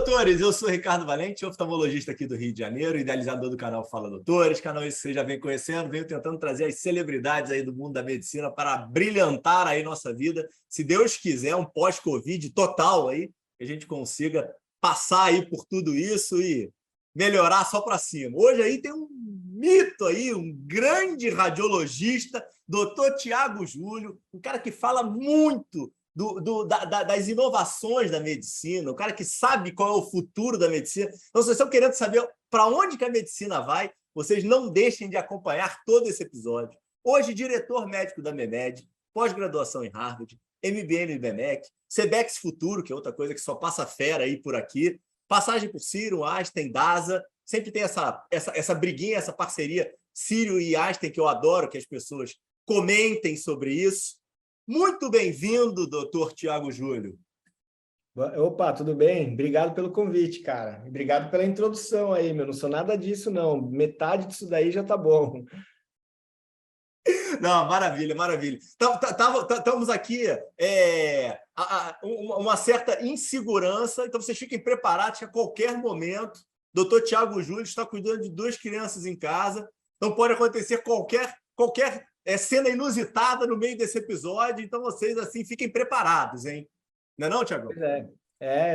doutores, eu sou Ricardo Valente, oftalmologista aqui do Rio de Janeiro, idealizador do canal Fala Doutores, canal esse que você já vem conhecendo, venho tentando trazer as celebridades aí do mundo da medicina para brilhantar aí nossa vida, se Deus quiser, um pós-Covid total aí, que a gente consiga passar aí por tudo isso e melhorar só para cima. Hoje aí tem um mito aí, um grande radiologista, doutor Tiago Júlio, um cara que fala muito das inovações da medicina, o cara que sabe qual é o futuro da medicina. Então, se vocês estão querendo saber para onde que a medicina vai, vocês não deixem de acompanhar todo esse episódio. Hoje, diretor médico da MEMED, pós-graduação em Harvard, MBA no IBMEC, Cebex Futuro, que é outra coisa que só passa fera aí por aqui, passagem por Ciro, Einstein, DASA, sempre tem essa briguinha, essa parceria Ciro e Einstein, que eu adoro que as pessoas comentem sobre isso. Muito bem-vindo, doutor Tiago Júlio. Opa, tudo bem? Obrigado pelo convite, cara. Obrigado pela introdução aí, meu. Não sou nada disso, não. Metade disso daí já tá bom. Não, maravilha, maravilha. Estamos aqui uma certa insegurança, então vocês fiquem preparados que a qualquer momento doutor Tiago Júlio está cuidando de 2 crianças em casa, então pode acontecer qualquer cena inusitada no meio desse episódio, então vocês assim fiquem preparados, hein? Não é não, Tiago?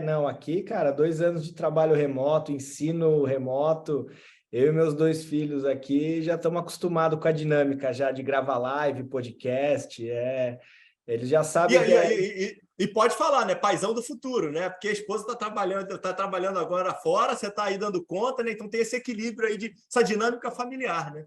Não, aqui, cara, 2 anos de trabalho remoto, ensino remoto, eu e meus 2 filhos aqui já estamos acostumados com a dinâmica já de gravar live, podcast, eles já sabem E pode falar, né? Paizão do futuro, né? Porque a esposa está trabalhando agora fora, você está aí dando conta, né? Então tem esse equilíbrio aí essa dinâmica familiar, né?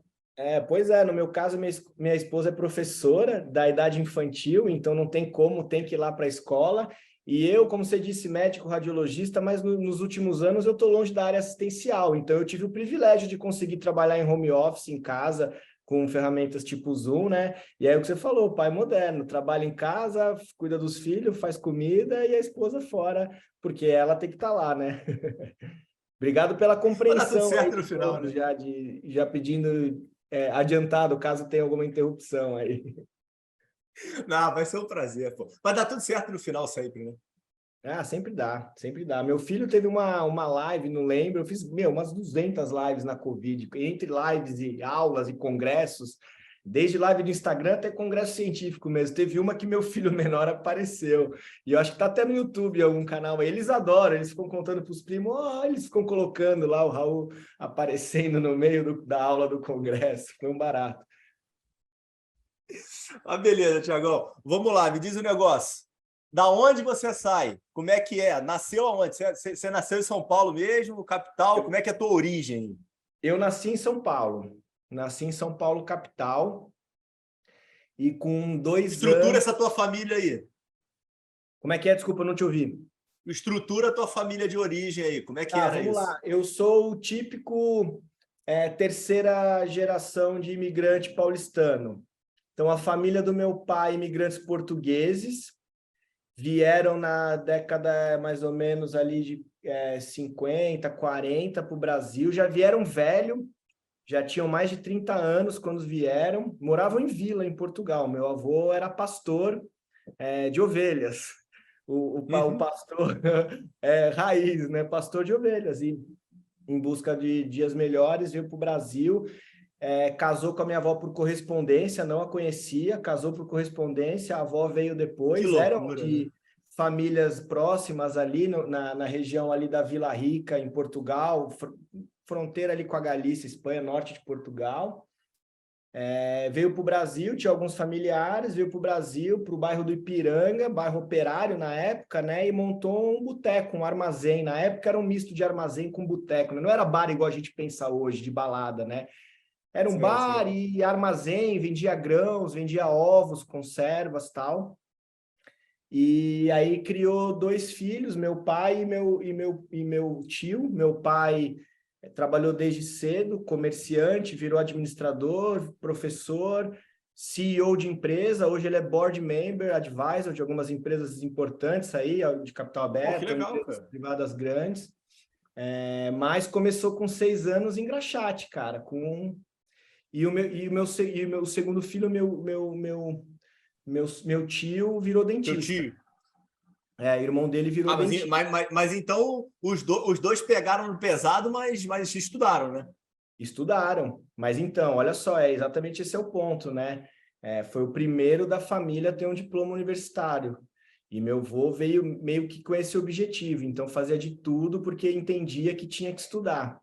Pois é, no meu caso, minha esposa é professora da idade infantil, então não tem como, tem que ir lá para a escola. E eu, como você disse, médico radiologista, mas nos últimos anos eu estou longe da área assistencial, então eu tive o privilégio de conseguir trabalhar em home office, em casa, com ferramentas tipo Zoom, né? E aí o que você falou, pai moderno, trabalha em casa, cuida dos filhos, faz comida e a esposa fora, porque ela tem que estar lá, né? Obrigado pela compreensão. Vai dar tudo certo aí no final, né? já pedindo adiantado, caso tenha alguma interrupção aí. Não, vai ser um prazer, pô. Vai dar tudo certo no final sempre, né? Sempre dá, sempre dá. Meu filho teve uma live, não lembro, eu fiz, umas 200 lives na Covid, entre lives e aulas e congressos, desde live do Instagram até congresso científico mesmo. Teve uma que meu filho menor apareceu, e eu acho que tá até no YouTube, algum canal aí. Eles adoram, eles ficam contando para os primos, eles ficam colocando lá o Raul aparecendo no meio da aula do congresso, foi um barato. Beleza, Tiagão. Vamos lá, me diz o negócio. Da onde você sai? Como é que é? Nasceu aonde? Você nasceu em São Paulo mesmo, capital? Como é que é a tua origem? Eu nasci em São Paulo. Nasci em São Paulo, capital. E com 2 Estrutura anos... essa tua família aí. Como é que é? Desculpa, eu não te ouvi. Estrutura a tua família de origem aí. Como é que era vamos isso? lá. Eu sou o típico 3ª geração de imigrante paulistano. Então, a família do meu pai, imigrantes portugueses, vieram na década mais ou menos ali de 50, 40 para o Brasil. Já vieram velho, já tinham mais de 30 anos quando vieram. Moravam em vila, em Portugal. Meu avô era pastor de ovelhas. O pastor raiz, né? Pastor de ovelhas. E em busca de dias melhores, veio para o Brasil. Casou com a minha avó por correspondência, não a conhecia, casou por correspondência, a avó veio depois, Que loucura, eram de né? famílias próximas ali, na região ali da Vila Rica, em Portugal, fronteira ali com a Galícia, Espanha, norte de Portugal. Veio para o Brasil, tinha alguns familiares, veio para o Brasil, para o bairro do Ipiranga, bairro operário na época, né? E montou um boteco, um armazém. Na época era um misto de armazém com boteco, né? Não era bar igual a gente pensa hoje, de balada, né? Era um bar e armazém, vendia grãos, vendia ovos, conservas, tal. E aí criou 2 filhos, meu pai e meu tio. Meu pai trabalhou desde cedo, comerciante, virou administrador, professor, CEO de empresa. Hoje ele é board member, advisor de algumas empresas importantes aí, de capital aberto, que legal, empresas cara. privadas grandes. Mas começou com 6 anos em Graxate, cara, E o meu segundo filho, meu tio, virou Teu dentista. tio. O irmão dele virou dentista. Mas então os dois pegaram no pesado, mas estudaram, né? Estudaram. Mas então, olha só, exatamente esse é o ponto, né? Foi o primeiro da família a ter um diploma universitário. E meu avô veio meio que com esse objetivo. Então, fazia de tudo porque entendia que tinha que estudar.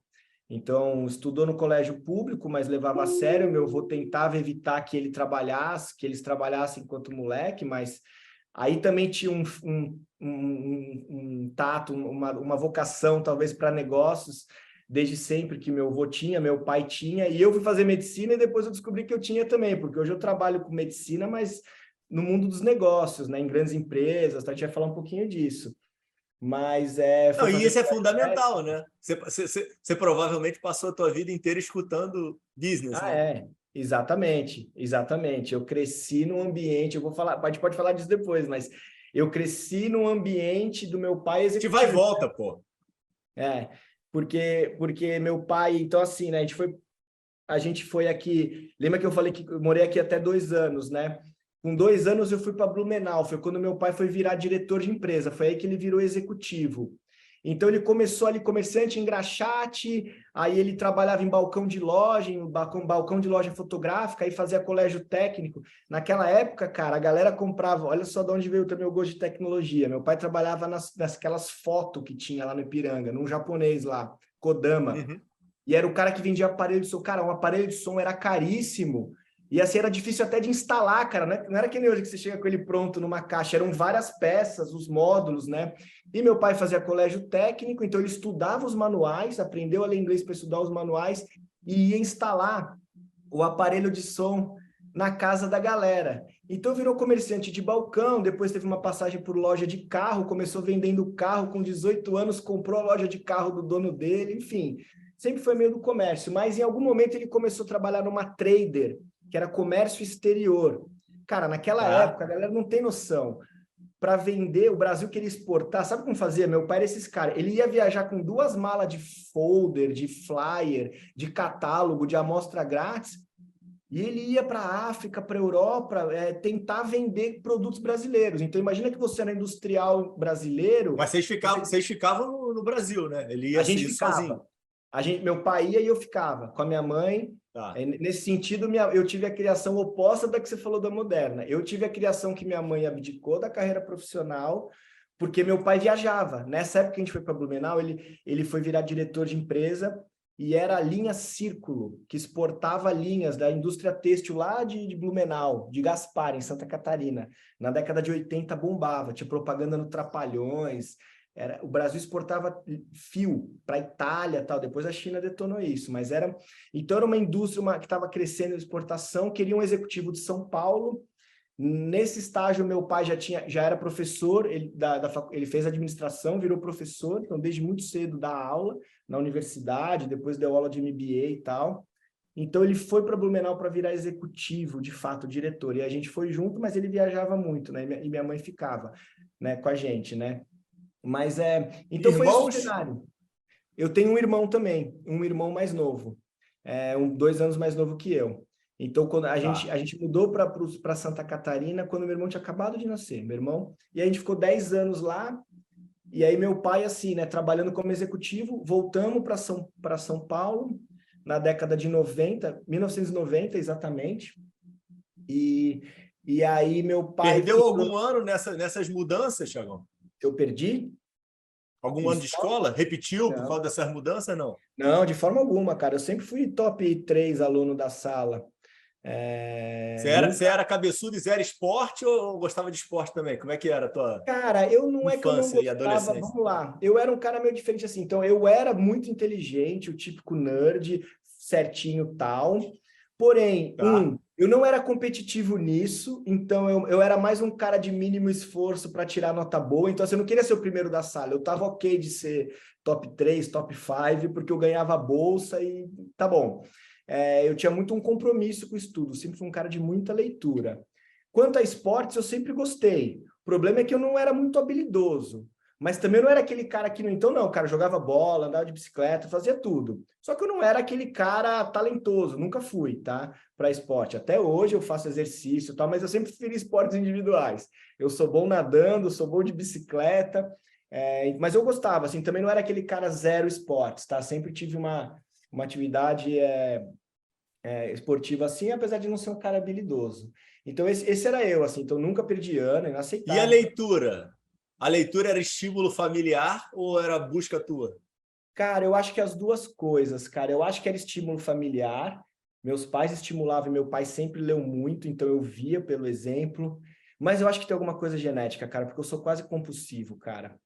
Então, estudou no colégio público, mas levava a sério. Meu avô tentava evitar que eles trabalhassem enquanto moleque, mas aí também tinha um tato, uma vocação, talvez, para negócios, desde sempre que meu avô tinha, meu pai tinha, e eu fui fazer medicina e depois eu descobri que eu tinha também, porque hoje eu trabalho com medicina, mas no mundo dos negócios, né, em grandes empresas, tá? A gente vai falar um pouquinho disso. Mas Não, foi e fazer isso é fundamental, né? Você provavelmente passou a tua vida inteira escutando business, né? Exatamente, exatamente. Eu cresci num ambiente, eu vou falar, a gente pode falar disso depois, mas eu cresci num ambiente do meu pai Te vai e executivo. volta, pô. Porque meu pai, então assim, né, a gente foi aqui, lembra que eu falei que eu morei aqui até 2 anos, né? Com 2 anos eu fui para Blumenau, foi quando meu pai foi virar diretor de empresa, foi aí que ele virou executivo. Então ele começou ali comerciante, engraxate, aí ele trabalhava em balcão de loja, em balcão de loja fotográfica, aí fazia colégio técnico. Naquela época, cara, a galera comprava, olha só de onde veio também o gosto de tecnologia. Meu pai trabalhava naquelas fotos que tinha lá no Ipiranga, num japonês lá, Kodama. Uhum. E era o cara que vendia aparelho de som. Cara, um aparelho de som era caríssimo. E assim, era difícil até de instalar, cara. Não era que nem hoje que você chega com ele pronto numa caixa. Eram várias peças, os módulos, né? E meu pai fazia colégio técnico, então ele estudava os manuais, aprendeu a ler inglês para estudar os manuais e ia instalar o aparelho de som na casa da galera. Então virou comerciante de balcão, depois teve uma passagem por loja de carro, começou vendendo carro com 18 anos, comprou a loja de carro do dono dele, enfim, sempre foi meio do comércio, mas em algum momento ele começou a trabalhar numa trader, que era comércio exterior. Cara, naquela época, a galera não tem noção. Para vender, o Brasil queria exportar. Sabe como fazia? Meu pai era esses caras. Ele ia viajar com 2 malas de folder, de flyer, de catálogo, de amostra grátis, e ele ia para a África, para a Europa, tentar vender produtos brasileiros. Então, imagina que você era industrial brasileiro. Mas vocês ficavam no Brasil, né? Ele ia A gente ir sozinho. ficava. Meu pai ia e eu ficava com a minha mãe. Tá. Nesse sentido, eu tive a criação oposta da que você falou da moderna. Eu tive a criação que minha mãe abdicou da carreira profissional, porque meu pai viajava. Nessa época que a gente foi para Blumenau, ele foi virar diretor de empresa e era a linha Círculo, que exportava linhas da indústria têxtil lá de Blumenau, de Gaspar, em Santa Catarina. Na década de 80 bombava, tinha propaganda no Trapalhões. O Brasil exportava fio para a Itália, tal. Depois a China detonou isso, mas então era uma indústria que estava crescendo em exportação. Queria um executivo de São Paulo. Nesse estágio meu pai já era professor, ele fez administração, virou professor, então desde muito cedo dá aula na universidade, depois deu aula de MBA e tal. Então ele foi para Blumenau para virar executivo, de fato, diretor. E a gente foi junto, mas ele viajava muito, né? E minha mãe ficava, né, com a gente, né? Mas então foi esse o cenário. Eu tenho um irmão também, um irmão mais novo, 2 anos mais novo que eu. Então, quando a gente mudou para Santa Catarina, quando meu irmão tinha acabado de nascer, meu irmão, e a gente ficou 10 anos lá, e aí meu pai, assim, né, trabalhando como executivo, voltamos para São Paulo, na década de 90, 1990 exatamente, e aí meu pai... Perdeu algum ano nessas mudanças, Thiagão? Eu perdi? Algum ano de escola? Repetiu por causa dessas mudanças, não? Não, de forma alguma, cara. Eu sempre fui top 3 aluno da sala. Você era cabeçudo e zero esporte ou gostava de esporte também? Como é que era a tua Cara, não é que eu não infância e gostava. adolescência? Vamos lá. Eu era um cara meio diferente assim. Então, eu era muito inteligente, o típico nerd, certinho tal. Porém, eu não era competitivo nisso, então eu era mais um cara de mínimo esforço para tirar nota boa. Então, assim, eu não queria ser o primeiro da sala. Eu estava ok de ser top 3, top 5, porque eu ganhava bolsa e tá bom. Eu tinha muito um compromisso com o estudo, sempre fui um cara de muita leitura. Quanto a esportes, eu sempre gostei. O problema é que eu não era muito habilidoso. Mas também não era aquele cara que... Então, não, cara, jogava bola, andava de bicicleta, fazia tudo. Só que eu não era aquele cara talentoso, nunca fui, tá? Para esporte. Até hoje eu faço exercício e tal, mas eu sempre preferi esportes individuais. Eu sou bom nadando, sou bom de bicicleta, mas eu gostava, assim, também não era aquele cara zero esportes, tá? Sempre tive uma atividade esportiva assim, apesar de não ser um cara habilidoso. Então, esse era eu, assim, então nunca perdi ano, E a inaceitável. leitura? A leitura era estímulo familiar ou era busca tua? Cara, eu acho que as duas coisas, cara. Eu acho que era estímulo familiar. Meus pais estimulavam, e meu pai sempre leu muito, então eu via pelo exemplo. Mas eu acho que tem alguma coisa genética, cara, porque eu sou quase compulsivo, cara.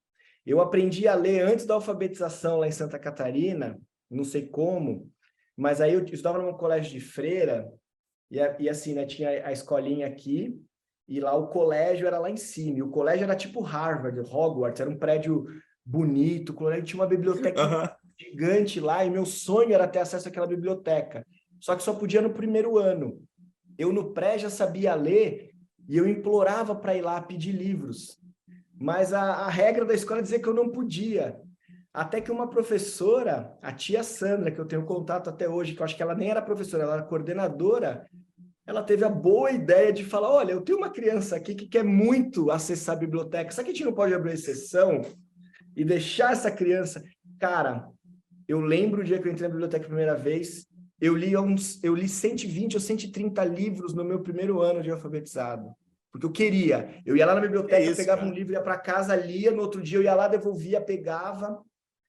Eu aprendi a ler antes da alfabetização lá em Santa Catarina, não sei como, mas aí eu estudava num colégio de freira, e assim, né, tinha a escolinha aqui, e lá o colégio era lá em cima. E o colégio era tipo Harvard, Hogwarts, era um prédio bonito, o colégio tinha uma biblioteca Uhum. gigante lá, e meu sonho era ter acesso àquela biblioteca. Só que só podia no primeiro ano. Eu no pré já sabia ler, e eu implorava para ir lá pedir livros. Mas a regra da escola dizia que eu não podia. Até que uma professora, a tia Sandra, que eu tenho contato até hoje, que eu acho que ela nem era professora, ela era coordenadora, ela teve a boa ideia de falar, olha, eu tenho uma criança aqui que quer muito acessar a biblioteca, será que a gente não pode abrir exceção e deixar essa criança... Cara, eu lembro o dia que eu entrei na biblioteca a primeira vez, eu li 120 ou 130 livros no meu primeiro ano de alfabetizado, porque eu queria. Eu ia lá na É biblioteca, isso, pegava um cara. livro, ia para casa, lia, no outro dia eu ia lá, devolvia, pegava.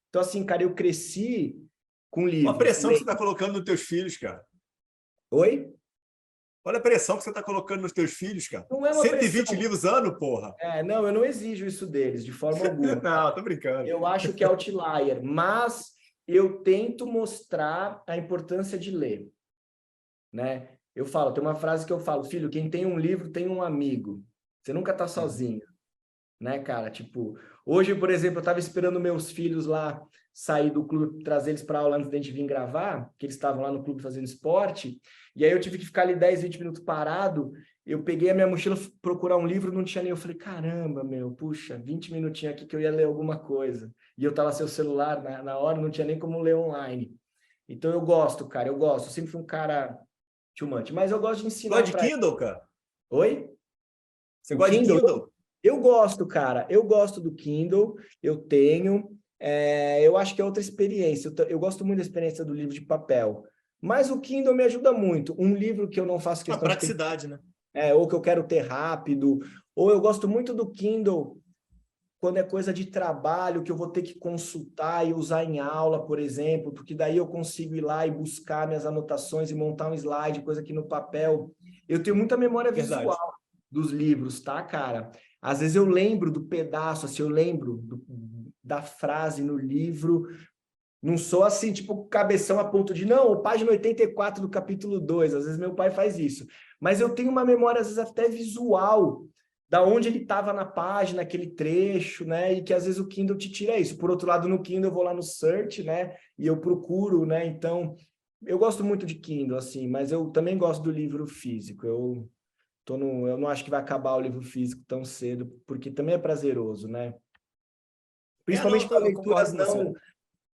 Então, assim, cara, eu cresci com Olha a livros. pressão que você está colocando nos teus filhos, cara. Oi? Olha a pressão que você está colocando nos teus filhos, cara. Não é uma 120 pressão. livros ano, porra. Não, eu não exijo isso deles, de forma alguma. Não, tô brincando. Eu acho que é outlier, mas eu tento mostrar a importância de ler, né? Eu falo, tem uma frase que eu falo, filho, quem tem um livro tem um amigo. Você nunca tá Uhum. sozinho, né, cara? Tipo, hoje, por exemplo, eu tava esperando meus filhos lá sair do clube, trazer eles para aula antes da gente vir gravar, que eles estavam lá no clube fazendo esporte, e aí eu tive que ficar ali 10, 20 minutos parado. Eu peguei a minha mochila, procurar um livro, não tinha nem. Eu falei, caramba, meu, puxa, 20 minutinhos aqui que eu ia ler alguma coisa. E eu tava sem o celular na hora, não tinha nem como ler online. Então eu gosto, cara, eu gosto. Eu sempre fui um cara too much, mas eu gosto de Gosta ensinar de para... Kindle, cara? Oi? Você O gosta de Kindle? Kindle? Eu gosto, cara. Eu gosto do Kindle, eu tenho. Eu acho que é outra experiência. Eu gosto muito da experiência do livro de papel. Mas o Kindle me ajuda muito. Um livro que eu não faço A questão de ter, praticidade, né? ou que eu quero ter rápido, ou eu gosto muito do Kindle quando é coisa de trabalho que eu vou ter que consultar e usar em aula, por exemplo, porque daí eu consigo ir lá e buscar minhas anotações e montar um slide, coisa que no papel. Eu tenho muita memória Verdade. visual dos livros, tá, cara? Às vezes eu lembro do pedaço, assim, eu lembro da frase no livro. Não sou assim, tipo, cabeção a ponto de, não, página 84 do capítulo 2. Às vezes meu pai faz isso. Mas eu tenho uma memória, às vezes, até visual, da onde ele estava na página, aquele trecho, né? E que às vezes o Kindle te tira isso. Por outro lado, no Kindle eu vou lá no search, né? E eu procuro, né? Então, eu gosto muito de Kindle, assim, mas eu também gosto do livro físico. Eu não acho que vai acabar o livro físico tão cedo, porque também é prazeroso, né? Não, Principalmente para eu concordo com você.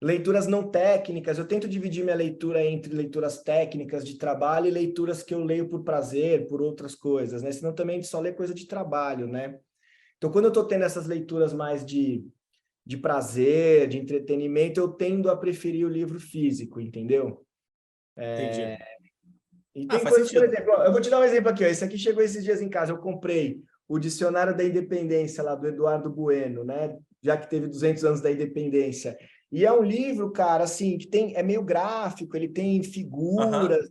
leituras não técnicas. Eu tento dividir minha leitura entre leituras técnicas de trabalho e leituras que eu leio por prazer, por outras coisas, né? Senão também a gente só lê coisa de trabalho, né? Então, quando eu estou tendo essas leituras mais de prazer, de entretenimento, eu tendo a preferir o livro físico, entendeu? Entendi. E Ah, tem faz coisas, por sentido. exemplo, ó, eu vou te dar um exemplo aqui, ó. Esse aqui chegou esses dias em casa, eu comprei o Dicionário da Independência, lá do Eduardo Bueno, né? Já que teve 200 anos da independência. E é um livro, cara, assim, que é meio gráfico, ele tem Aham. figuras,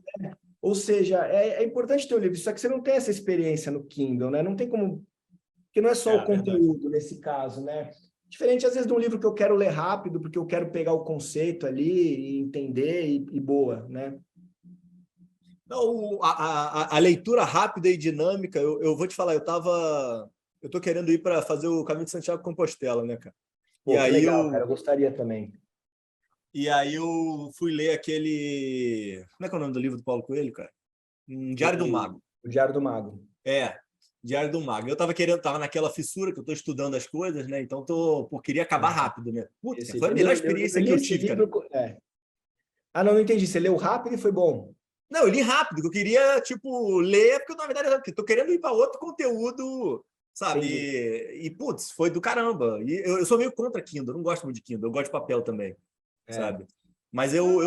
ou seja, é importante ter o livro, só que você não tem essa experiência no Kindle, né? Não tem como, porque não é só o Verdade. conteúdo nesse caso, né? Diferente, às vezes, de um livro que eu quero ler rápido, porque eu quero pegar o conceito ali e entender e boa, né? Não, a leitura rápida e dinâmica, eu vou te falar, eu tô querendo ir para fazer o caminho de Santiago de Compostela, né, cara? E Pô, que aí legal, cara, eu eu, gostaria também. e aí eu fui ler aquele, como é que é o nome do livro do Paulo Coelho, cara? Diário do Mago. O Diário do Mago. É. Diário do Mago. Eu tava naquela fissura que eu tô estudando as coisas, né? Então queria acabar rápido, né? Putz, foi a melhor experiência que eu tive, cara. Ah, não entendi. Você leu rápido e foi bom? Não, eu li rápido, que eu queria, tipo, ler, porque na verdade eu tô querendo ir para outro conteúdo, sabe? Putz, foi do caramba. E eu sou meio contra Kindle, eu não gosto muito de Kindle, eu gosto de papel também, sabe? Mas eu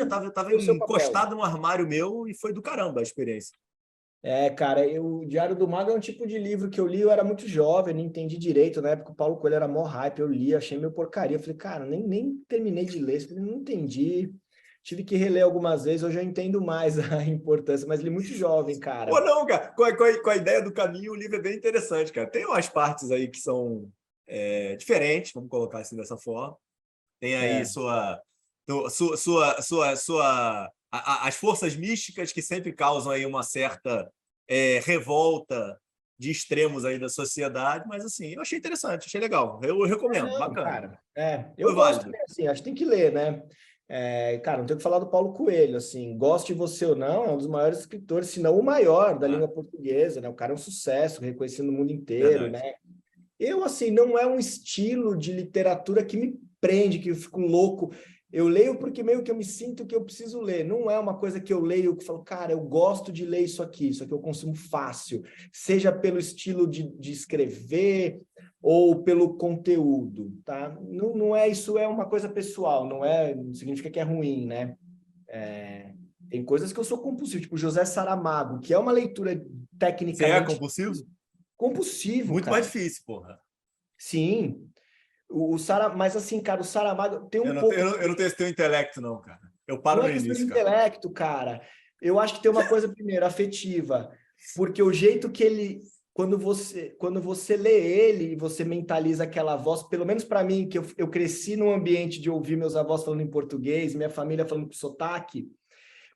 tava o seu papel. encostado no armário meu e foi do caramba a experiência. Cara, o Diário do Mago é um tipo de livro que eu li, eu era muito jovem, não entendi direito, na época o Paulo Coelho era mó hype, eu li, achei meio porcaria, eu falei, cara, nem terminei de ler, falei, não entendi, tive que reler algumas vezes, hoje eu entendo mais a importância, mas li muito jovem, cara. Pô, não, cara, com a ideia do caminho, o livro é bem interessante, cara. Tem umas partes aí que são diferentes, vamos colocar assim dessa forma. Tem aí as forças místicas que sempre causam aí uma certa revolta de extremos aí da sociedade, mas assim, eu achei interessante, achei legal. Eu recomendo, Não, bacana. cara, eu Foi gosto, válido. assim, acho que tem que ler, né? Cara, não tenho que falar do Paulo Coelho, assim, goste de você ou não, é um dos maiores escritores, se não o maior da língua portuguesa, né? O cara é um sucesso, reconhecido no mundo inteiro, Verdade. né? Eu, assim, não é um estilo de literatura que me prende, que eu fico louco. Eu leio porque meio que eu me sinto que eu preciso ler. Não é uma coisa que eu leio que falo, cara, eu gosto de ler isso aqui eu consumo fácil. Seja pelo estilo de escrever ou pelo conteúdo, tá? Não é isso, é uma coisa pessoal, não significa que é ruim, né? Tem coisas que eu sou compulsivo, tipo José Saramago, que é uma leitura Você é tecnicamente compulsivo? compulsivo, Muito mais cara. difícil, porra. Sim, mas assim, cara, o Saramago tem Eu um não, pouco. eu não tenho esse teu intelecto, não, cara. Eu paro Não é no questão de início, cara. intelecto, cara. Eu acho que tem uma coisa, primeiro, afetiva. Porque o jeito que ele. Quando você lê ele e você mentaliza aquela voz, pelo menos para mim, que eu cresci num ambiente de ouvir meus avós falando em português, minha família falando com sotaque,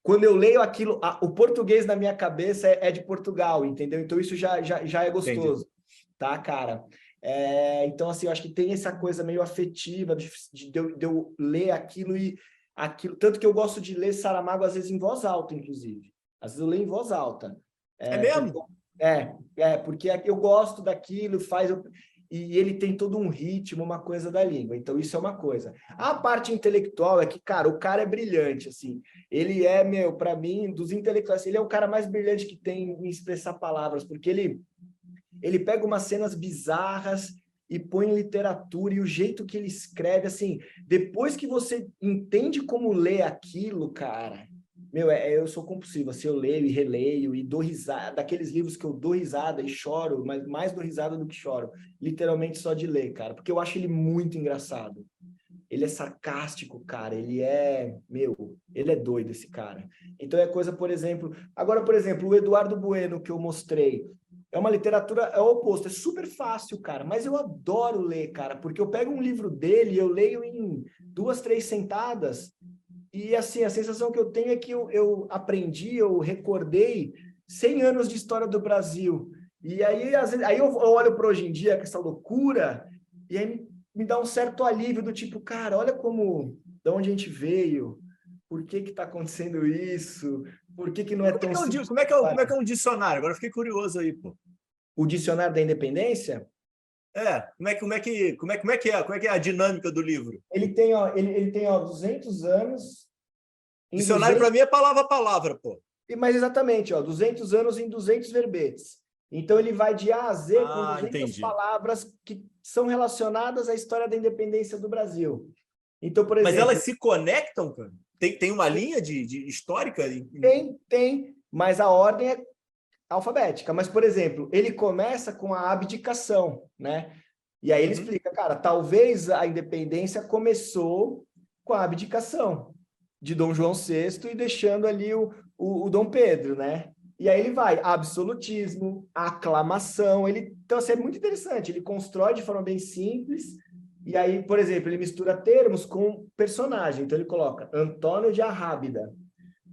quando eu leio aquilo, o português na minha cabeça é de Portugal, entendeu? Então isso já é Entendi. gostoso, tá, cara? Então, assim, eu acho que tem essa coisa meio afetiva de eu ler aquilo e aquilo. Tanto que eu gosto de ler Saramago, às vezes, em voz alta, inclusive. Às vezes eu leio em voz alta. É Porque, mesmo? porque eu gosto daquilo, e ele tem todo um ritmo, uma coisa da língua. Então, isso é uma coisa. A parte intelectual é que, cara, o cara é brilhante, assim. Ele é, para mim, dos intelectuais, ele é o cara mais brilhante que tem em expressar palavras, porque ele pega umas cenas bizarras e põe em literatura, e o jeito que ele escreve, assim, depois que você entende como ler aquilo, cara, eu sou compulsivo, assim, eu leio e releio e dou risada, daqueles livros que eu dou risada e choro, mas mais dou risada do que choro, literalmente só de ler, cara, porque eu acho ele muito engraçado. Ele é sarcástico, cara, ele é doido esse cara. Então é coisa, por exemplo, agora, por exemplo, o Eduardo Bueno que eu mostrei, é uma literatura, é o oposto, é super fácil, cara, mas eu adoro ler, cara, porque eu pego um livro dele e eu leio em 2, 3 sentadas, e assim, a sensação que eu tenho é que eu aprendi, eu recordei 100 anos de história do Brasil, e aí, às vezes, aí eu olho para hoje em dia, com essa loucura, e aí me dá um certo alívio do tipo, cara, olha de onde a gente veio, por que está acontecendo isso, por que não é tão simples. Como é que é um dicionário? Agora eu fiquei curioso aí, pô. O Dicionário da Independência, Como é que é a dinâmica do livro? ele tem 200 anos em Dicionário para 200, mim é palavra a palavra, pô. mas exatamente, 200 anos em 200 verbetes. Então ele vai de A a Z com Ah, 200 entendi. palavras que são relacionadas à história da independência do Brasil. Então, por Mas elas exemplo, se conectam, cara? Tem uma linha de histórica? tem, mas a ordem é alfabética. Mas, por exemplo, ele começa com a abdicação, né? E aí ele explica, cara, talvez a independência começou com a abdicação de Dom João VI e deixando ali o Dom Pedro, né? E aí ele vai, absolutismo, aclamação, então, assim, é muito interessante, ele constrói de forma bem simples, e aí, por exemplo, ele mistura termos com personagem, então ele coloca Antônio de Arrábida,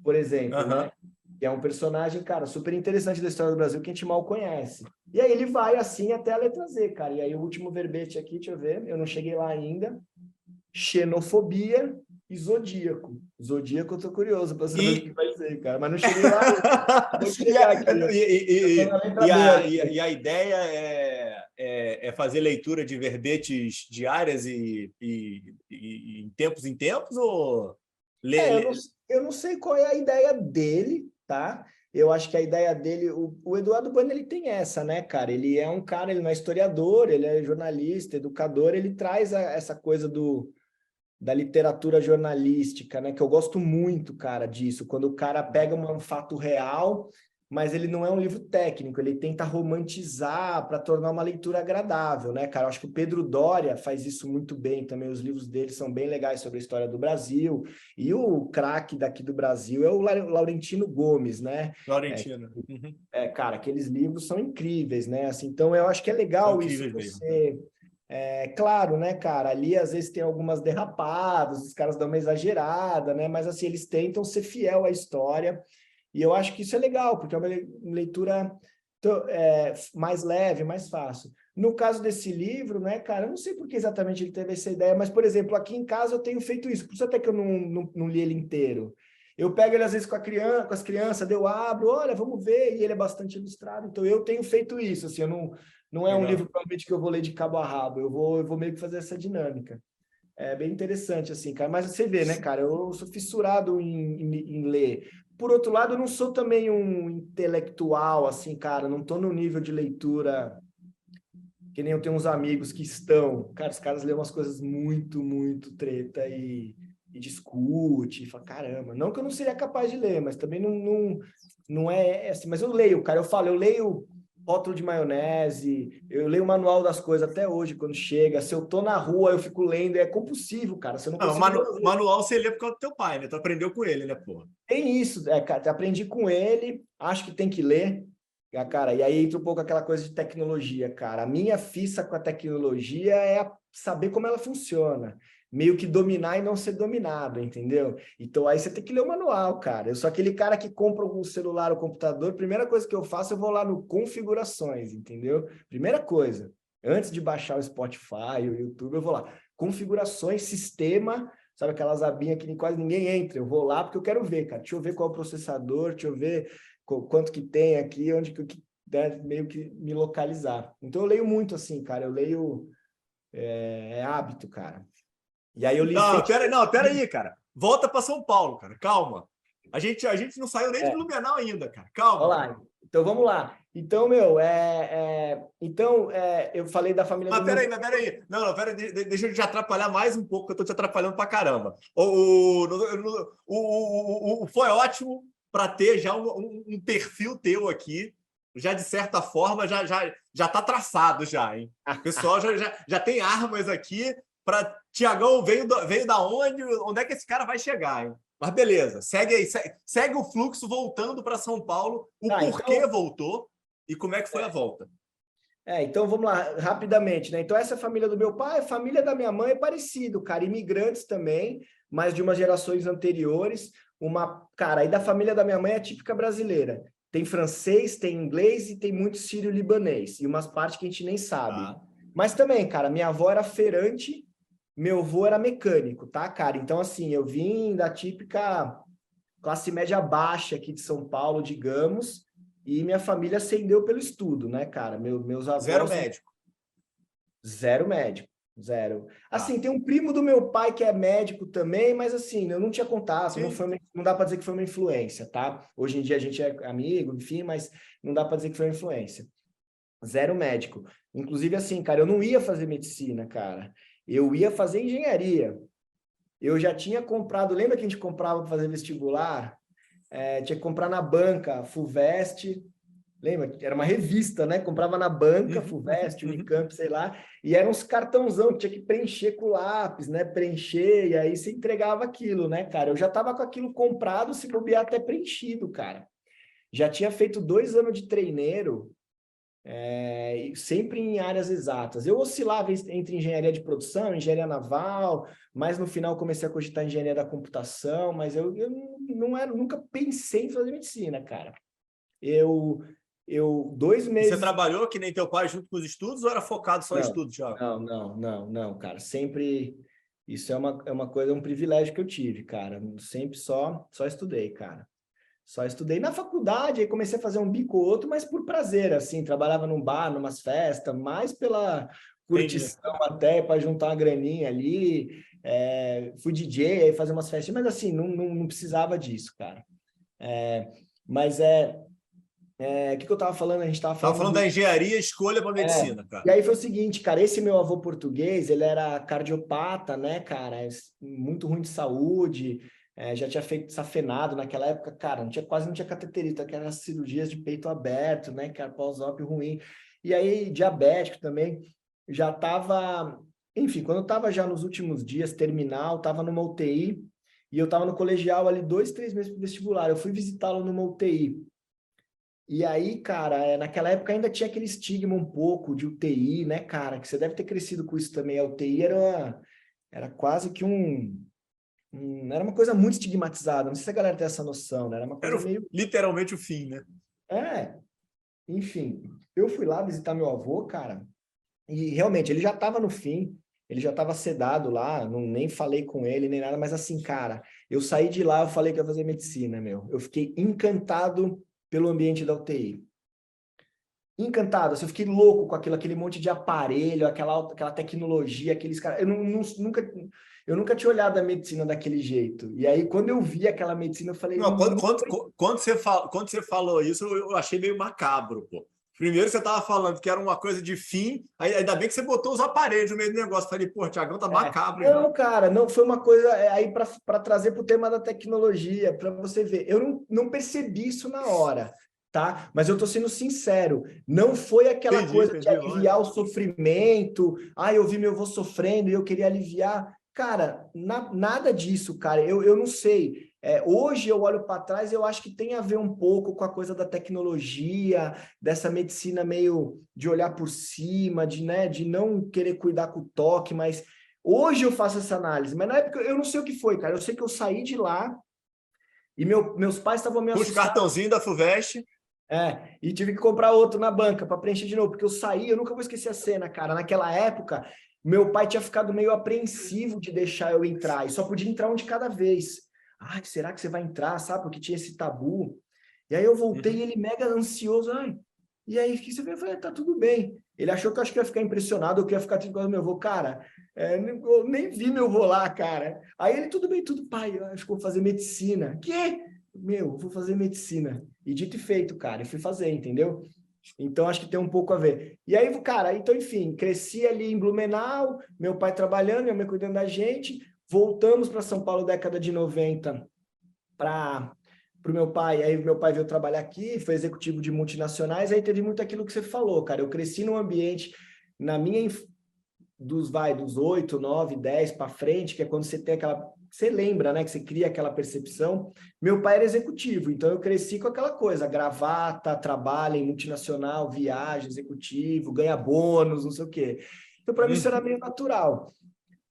por exemplo, né? Que é um personagem, cara, super interessante da história do Brasil que a gente mal conhece. E aí ele vai assim até a letra Z, cara. E aí o último verbete aqui, deixa eu ver, eu não cheguei lá ainda. Xenofobia, e Zodíaco. Zodíaco eu tô curioso para saber o que vai ser, cara. Mas não cheguei lá. Vou chegar aqui. E a ideia é fazer leitura de verbetes diárias e em tempos ou Eu não sei qual é a ideia dele, tá? Eu acho que a ideia dele, o Eduardo Bueno, ele tem essa, né, cara? Ele é um cara, ele não é historiador, ele é jornalista, educador, ele traz essa coisa da literatura jornalística, né? Que eu gosto muito, cara, disso. Quando o cara pega um fato real, mas ele não é um livro técnico, ele tenta romantizar para tornar uma leitura agradável, né, cara? Eu acho que o Pedro Doria faz isso muito bem também. Os livros dele são bem legais sobre a história do Brasil. E o craque daqui do Brasil é o Laurentino Gomes, né? Laurentino. Cara, aqueles livros são incríveis, né? Assim, então, eu acho que é legal isso você... claro, né, cara, ali às vezes tem algumas derrapadas, os caras dão uma exagerada, né, mas assim, eles tentam ser fiel à história, e eu acho que isso é legal, porque é uma leitura mais leve, mais fácil. No caso desse livro, né, cara, eu não sei por que exatamente ele teve essa ideia, mas, por exemplo, aqui em casa eu tenho feito isso, por isso até que eu não li ele inteiro. Eu pego ele, às vezes, com as crianças, eu abro, olha, vamos ver, e ele é bastante ilustrado, então eu tenho feito isso, assim, eu não é um livro, provavelmente, que eu vou ler de cabo a rabo. Eu vou meio que fazer essa dinâmica. É bem interessante, assim, cara. Mas você vê, né, cara? Eu sou fissurado em ler. Por outro lado, eu não sou também um intelectual, assim, cara. Não estou no nível de leitura que nem eu tenho uns amigos que estão. Cara, os caras lêem umas coisas muito, muito treta e discute, e fala, caramba. Não que eu não seria capaz de ler, mas também não é assim. Mas eu leio, cara. Eu leio rótulo de maionese, eu leio o manual das coisas até hoje, quando chega. Se eu tô na rua, eu fico lendo, é compulsivo, cara. Você não consigo manual você lê por causa do teu pai, né? Tu aprendeu com ele, né, pô? Tem isso, cara, aprendi com ele, acho que tem que ler, cara, e aí entra um pouco aquela coisa de tecnologia, cara. A minha fissa com a tecnologia é saber como ela funciona, meio que dominar e não ser dominado, entendeu? Então aí você tem que ler o manual, cara. Eu sou aquele cara que compra um celular ou computador, primeira coisa que eu faço, eu vou lá no configurações, entendeu? Primeira coisa, antes de baixar o Spotify, o YouTube, eu vou lá, configurações, sistema, sabe aquelas abinhas que quase ninguém entra, eu vou lá porque eu quero ver, cara, deixa eu ver qual é o processador, deixa eu ver quanto que tem aqui, onde que deve meio que me localizar. Então eu leio muito assim, cara, eu leio, é hábito, cara. E aí eu li... Pera aí, cara. Volta para São Paulo, cara. Calma. A gente não saiu nem de Blumenau ainda, cara. Calma. Olha lá. Então vamos lá. Então, meu, eu falei da família do peraí. Não, peraí, deixa eu te atrapalhar mais um pouco, que eu tô te atrapalhando pra caramba. Foi ótimo para ter já um perfil teu aqui, já de certa forma, já tá traçado já, hein? O pessoal já tem armas aqui para Tiagão veio da onde? Onde é que esse cara vai chegar, hein? Mas beleza, segue aí, segue o fluxo voltando para São Paulo, porquê então... voltou e como é que foi a volta. Então vamos lá, rapidamente, né? Então, essa família do meu pai, a família da minha mãe é parecido, cara, imigrantes também, mas de umas gerações anteriores. Cara, aí da família da minha mãe é típica brasileira. Tem francês, tem inglês e tem muito sírio-libanês, e umas partes que a gente nem sabe. Mas também, cara, minha avó era feirante, meu avô era mecânico, tá, cara? Então, assim, eu vim da típica classe média baixa aqui de São Paulo, digamos, e minha família ascendeu pelo estudo, né, cara? Meus avós... Zero médico. Zero médico, zero. Assim, tem um primo do meu pai que é médico também, mas assim, eu não tinha contato, não dá para dizer que foi uma influência, tá? Hoje em dia a gente é amigo, enfim, mas não dá para dizer que foi uma influência. Zero médico. Inclusive, assim, cara, eu não ia fazer medicina, cara. Eu ia fazer engenharia. Eu já tinha comprado, lembra que a gente comprava para fazer vestibular? Tinha que comprar na banca, Fuvest, lembra? Era uma revista, né? Comprava na banca, Fuvest, Unicamp, sei lá, e eram uns cartãozão que tinha que preencher com lápis, né? Preencher, e aí você entregava aquilo, né, cara? Eu já estava com aquilo comprado, se bobear até preenchido, cara. Já tinha feito 2 anos de treineiro, sempre em áreas exatas. Eu oscilava entre engenharia de produção, engenharia naval, mas no final comecei a cogitar engenharia da computação, mas eu nunca pensei em fazer medicina, cara. Eu 2 meses... E você trabalhou que nem teu pai junto com os estudos ou era focado só em estudos, Thiago? Não, cara. Sempre Isso é uma coisa, um privilégio que eu tive, cara. Sempre só estudei, cara. Só estudei na faculdade, aí comecei a fazer um bico ou outro, mas por prazer, assim, trabalhava num bar, numas festas, mais pela Entendi. curtição até, para juntar uma graninha ali. Fui DJ, aí fazer umas festas, mas assim, não precisava disso, cara. É, mas o que eu tava falando? A gente tava Tava falando falando da engenharia, escolha para é, medicina, cara. e aí foi o seguinte, cara, esse meu avô português, ele era cardiopata, né, cara, muito ruim de saúde, já tinha feito safenado naquela época, cara, quase não tinha cateterita, aquelas cirurgias de peito aberto, né, cara, pós-op ruim. E aí, diabético também, já tava, enfim, quando eu tava já nos últimos dias, terminal, tava numa UTI, e eu tava no colegial ali 2, 3 meses pro vestibular, eu fui visitá-lo numa UTI. E aí, cara, naquela época ainda tinha aquele estigma um pouco de UTI, né, cara? Que você deve ter crescido com isso também. A UTI era quase que era uma coisa muito estigmatizada. Não sei se a galera tem essa noção, né? Era uma Era coisa meio. literalmente o fim, né? É, enfim. Eu fui lá visitar meu avô, cara, e realmente ele já estava no fim, ele já estava sedado lá, nem falei com ele nem nada, mas assim, cara, eu saí de lá, eu falei que ia fazer medicina, meu. Eu fiquei encantado pelo ambiente da UTI. Encantado, assim, eu fiquei louco com aquele monte de aparelho, aquela tecnologia, aqueles caras. Eu nunca tinha olhado a medicina daquele jeito. E aí, quando eu vi aquela medicina, eu falei. Não, quando você falou isso, eu achei meio macabro, pô. Primeiro você estava falando que era uma coisa de fim, aí, ainda bem que você botou os aparelhos no meio do negócio. Falei, pô, Tiagão tá macabro, hein? Não, cara, não foi uma coisa aí para trazer para o tema da tecnologia, para você ver. Eu não percebi isso na hora, tá? Mas eu tô sendo sincero, não foi aquela coisa de Entendi, lógico. aliviar o sofrimento. Ah, eu vi meu avô sofrendo e eu queria aliviar. Cara, nada disso, cara. Eu não sei. Hoje eu olho para trás e eu acho que tem a ver um pouco com a coisa da tecnologia, dessa medicina meio de olhar por cima, né, de não querer cuidar com o toque, mas hoje eu faço essa análise, mas na época eu não sei o que foi, cara. Eu sei que eu saí de lá e meus pais estavam meio Com os assustados. cartãozinhos da FUVEST. E tive que comprar outro na banca para preencher de novo, porque eu saí, eu nunca vou esquecer a cena, cara. Naquela época, meu pai tinha ficado meio apreensivo de deixar eu entrar, e só podia entrar um de cada vez. Ai, será que você vai entrar, sabe? Porque tinha esse tabu. E aí eu voltei e ele mega ansioso. Ai, e aí, o que você veio? Eu falei, tá tudo bem. Ele achou que eu acho que ia ficar impressionado, ou que ia ficar triste com meu avô. Cara, eu nem vi meu avô lá, cara. Aí ele, tudo bem, tudo, pai, eu acho que vou fazer medicina. Quê? Meu, vou fazer medicina. E dito e feito, cara, eu fui fazer, entendeu? Então, acho que tem um pouco a ver. E aí, cara, então, enfim, cresci ali em Blumenau, meu pai trabalhando, minha mãe cuidando da gente, voltamos para São Paulo, década de 90, para o meu pai. Aí, meu pai veio trabalhar aqui, foi executivo de multinacionais, aí teve muito aquilo que você falou, cara. Eu cresci num ambiente, na minha dos 8, 9, 10 para frente, que é quando você tem aquela. Você lembra, né? Que você cria aquela percepção. Meu pai era executivo, então eu cresci com aquela coisa: gravata, trabalho em multinacional, viagem, executivo, ganha bônus, não sei o quê. Então, para mim, isso era meio natural.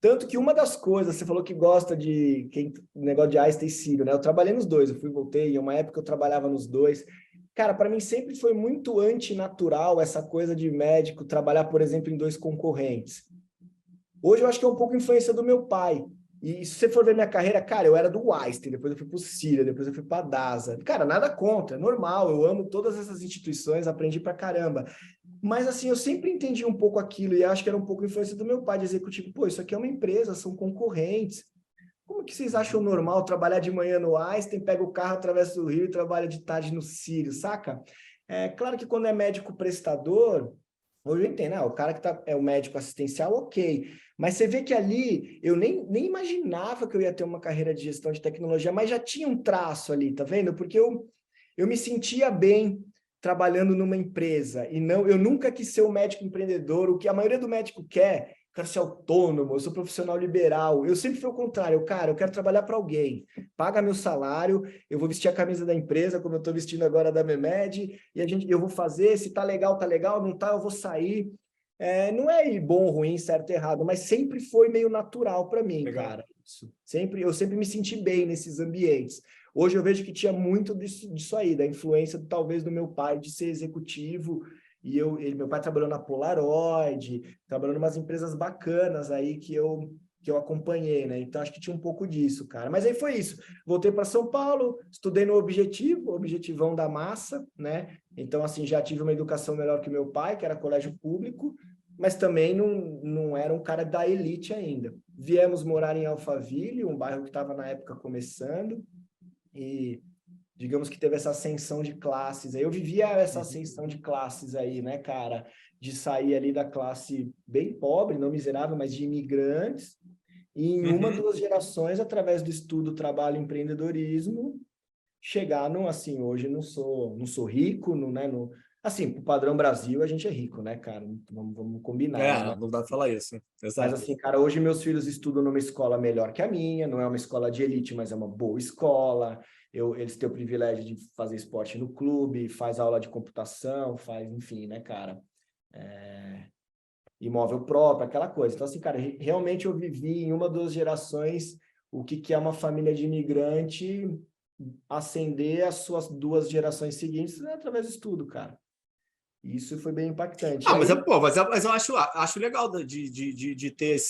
Tanto que uma das coisas, você falou que gosta de negócio de Einstein e Círio, né? Eu trabalhei nos dois, eu fui e voltei, em uma época eu trabalhava nos dois. Cara, para mim sempre foi muito antinatural essa coisa de médico trabalhar, por exemplo, em dois concorrentes. Hoje eu acho que é um pouco influência do meu pai. E se você for ver minha carreira, cara, eu era do Einstein, depois eu fui para o Círio, depois eu fui para a DASA. Cara, nada contra, é normal, eu amo todas essas instituições, aprendi pra caramba. Mas assim, eu sempre entendi um pouco aquilo e acho que era um pouco influência do meu pai de executivo. Pô, isso aqui é uma empresa, são concorrentes. Como que vocês acham normal trabalhar de manhã no Einstein, pega o carro, atravessa o Rio e trabalha de tarde no Círio, saca? É claro que quando é médico prestador, hoje eu entendo, o cara que é o médico assistencial, ok. Mas você vê que ali, eu nem imaginava que eu ia ter uma carreira de gestão de tecnologia, mas já tinha um traço ali, tá vendo? Porque eu me sentia bem trabalhando numa empresa e não, eu nunca quis ser um médico empreendedor, o que a maioria do médico quer, eu quero ser autônomo, eu sou profissional liberal, eu sempre fui o contrário, cara, eu quero trabalhar para alguém, paga meu salário, eu vou vestir a camisa da empresa, como eu estou vestindo agora da Memed, e eu vou fazer, se tá legal, não tá, eu vou sair. Não é bom, ruim, certo, errado, mas sempre foi meio natural para mim, Legal. cara. Eu sempre me senti bem nesses ambientes. Hoje eu vejo que tinha muito disso aí, da influência talvez do meu pai de ser executivo, meu pai trabalhou na Polaroid, trabalhou em umas empresas bacanas aí que eu que eu acompanhei, né? Então, acho que tinha um pouco disso, cara. Mas aí foi isso. Voltei para São Paulo, estudei no Objetivo, Objetivão da Massa, né? Então, assim, já tive uma educação melhor que meu pai, que era colégio público, mas também não era um cara da elite ainda. Viemos morar em Alphaville, um bairro que estava na época começando, e digamos que teve essa ascensão de classes. Aí eu vivia essa ascensão de classes aí, né, cara? De sair ali da classe bem pobre, não miserável, mas de imigrantes, e em uma, duas gerações, através do estudo, trabalho, empreendedorismo, chegar no, assim, hoje não sou rico, não, né, no, assim, pro padrão Brasil, a gente é rico, né, cara? Vamos combinar, né? Não dá para falar isso. Mas Exato. assim, cara, hoje meus filhos estudam numa escola melhor que a minha, não é uma escola de elite, mas é uma boa escola. Eles têm o privilégio de fazer esporte no clube, faz aula de computação, faz, enfim, né, cara? Imóvel próprio, aquela coisa. Então, assim, cara, realmente eu vivi em uma, duas gerações o que é uma família de imigrante ascender as suas duas gerações seguintes, né, através do estudo, cara. Isso foi bem impactante. E Mas, aí, mas eu acho legal de ter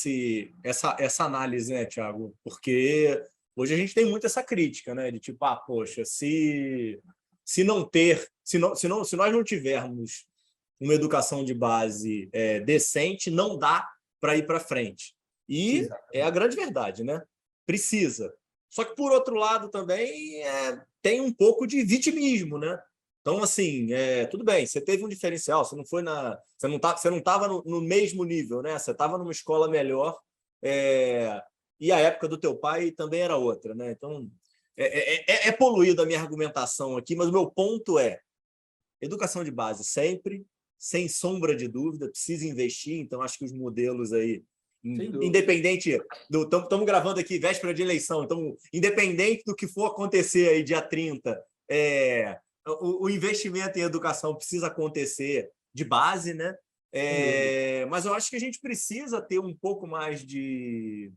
essa análise, né, Thiago? Porque hoje a gente tem muito essa crítica, né? De tipo, poxa, se não ter, se nós não tivermos uma educação de base decente, não dá para ir para frente. E é a grande verdade, né? Precisa. Só que, por outro lado, também tem um pouco de vitimismo, né? Então, assim, tudo bem, você teve um diferencial, você não foi você não estava no mesmo nível, né? Você estava numa escola melhor, e a época do teu pai também era outra, né? Então, é poluída a minha argumentação aqui, mas o meu ponto é educação de base sempre, sem sombra de dúvida, precisa investir, então acho que os modelos aí, independente estamos gravando aqui véspera de eleição, então, independente do que for acontecer aí dia 30, o investimento em educação precisa acontecer de base, né? Mas eu acho que a gente precisa ter um pouco mais de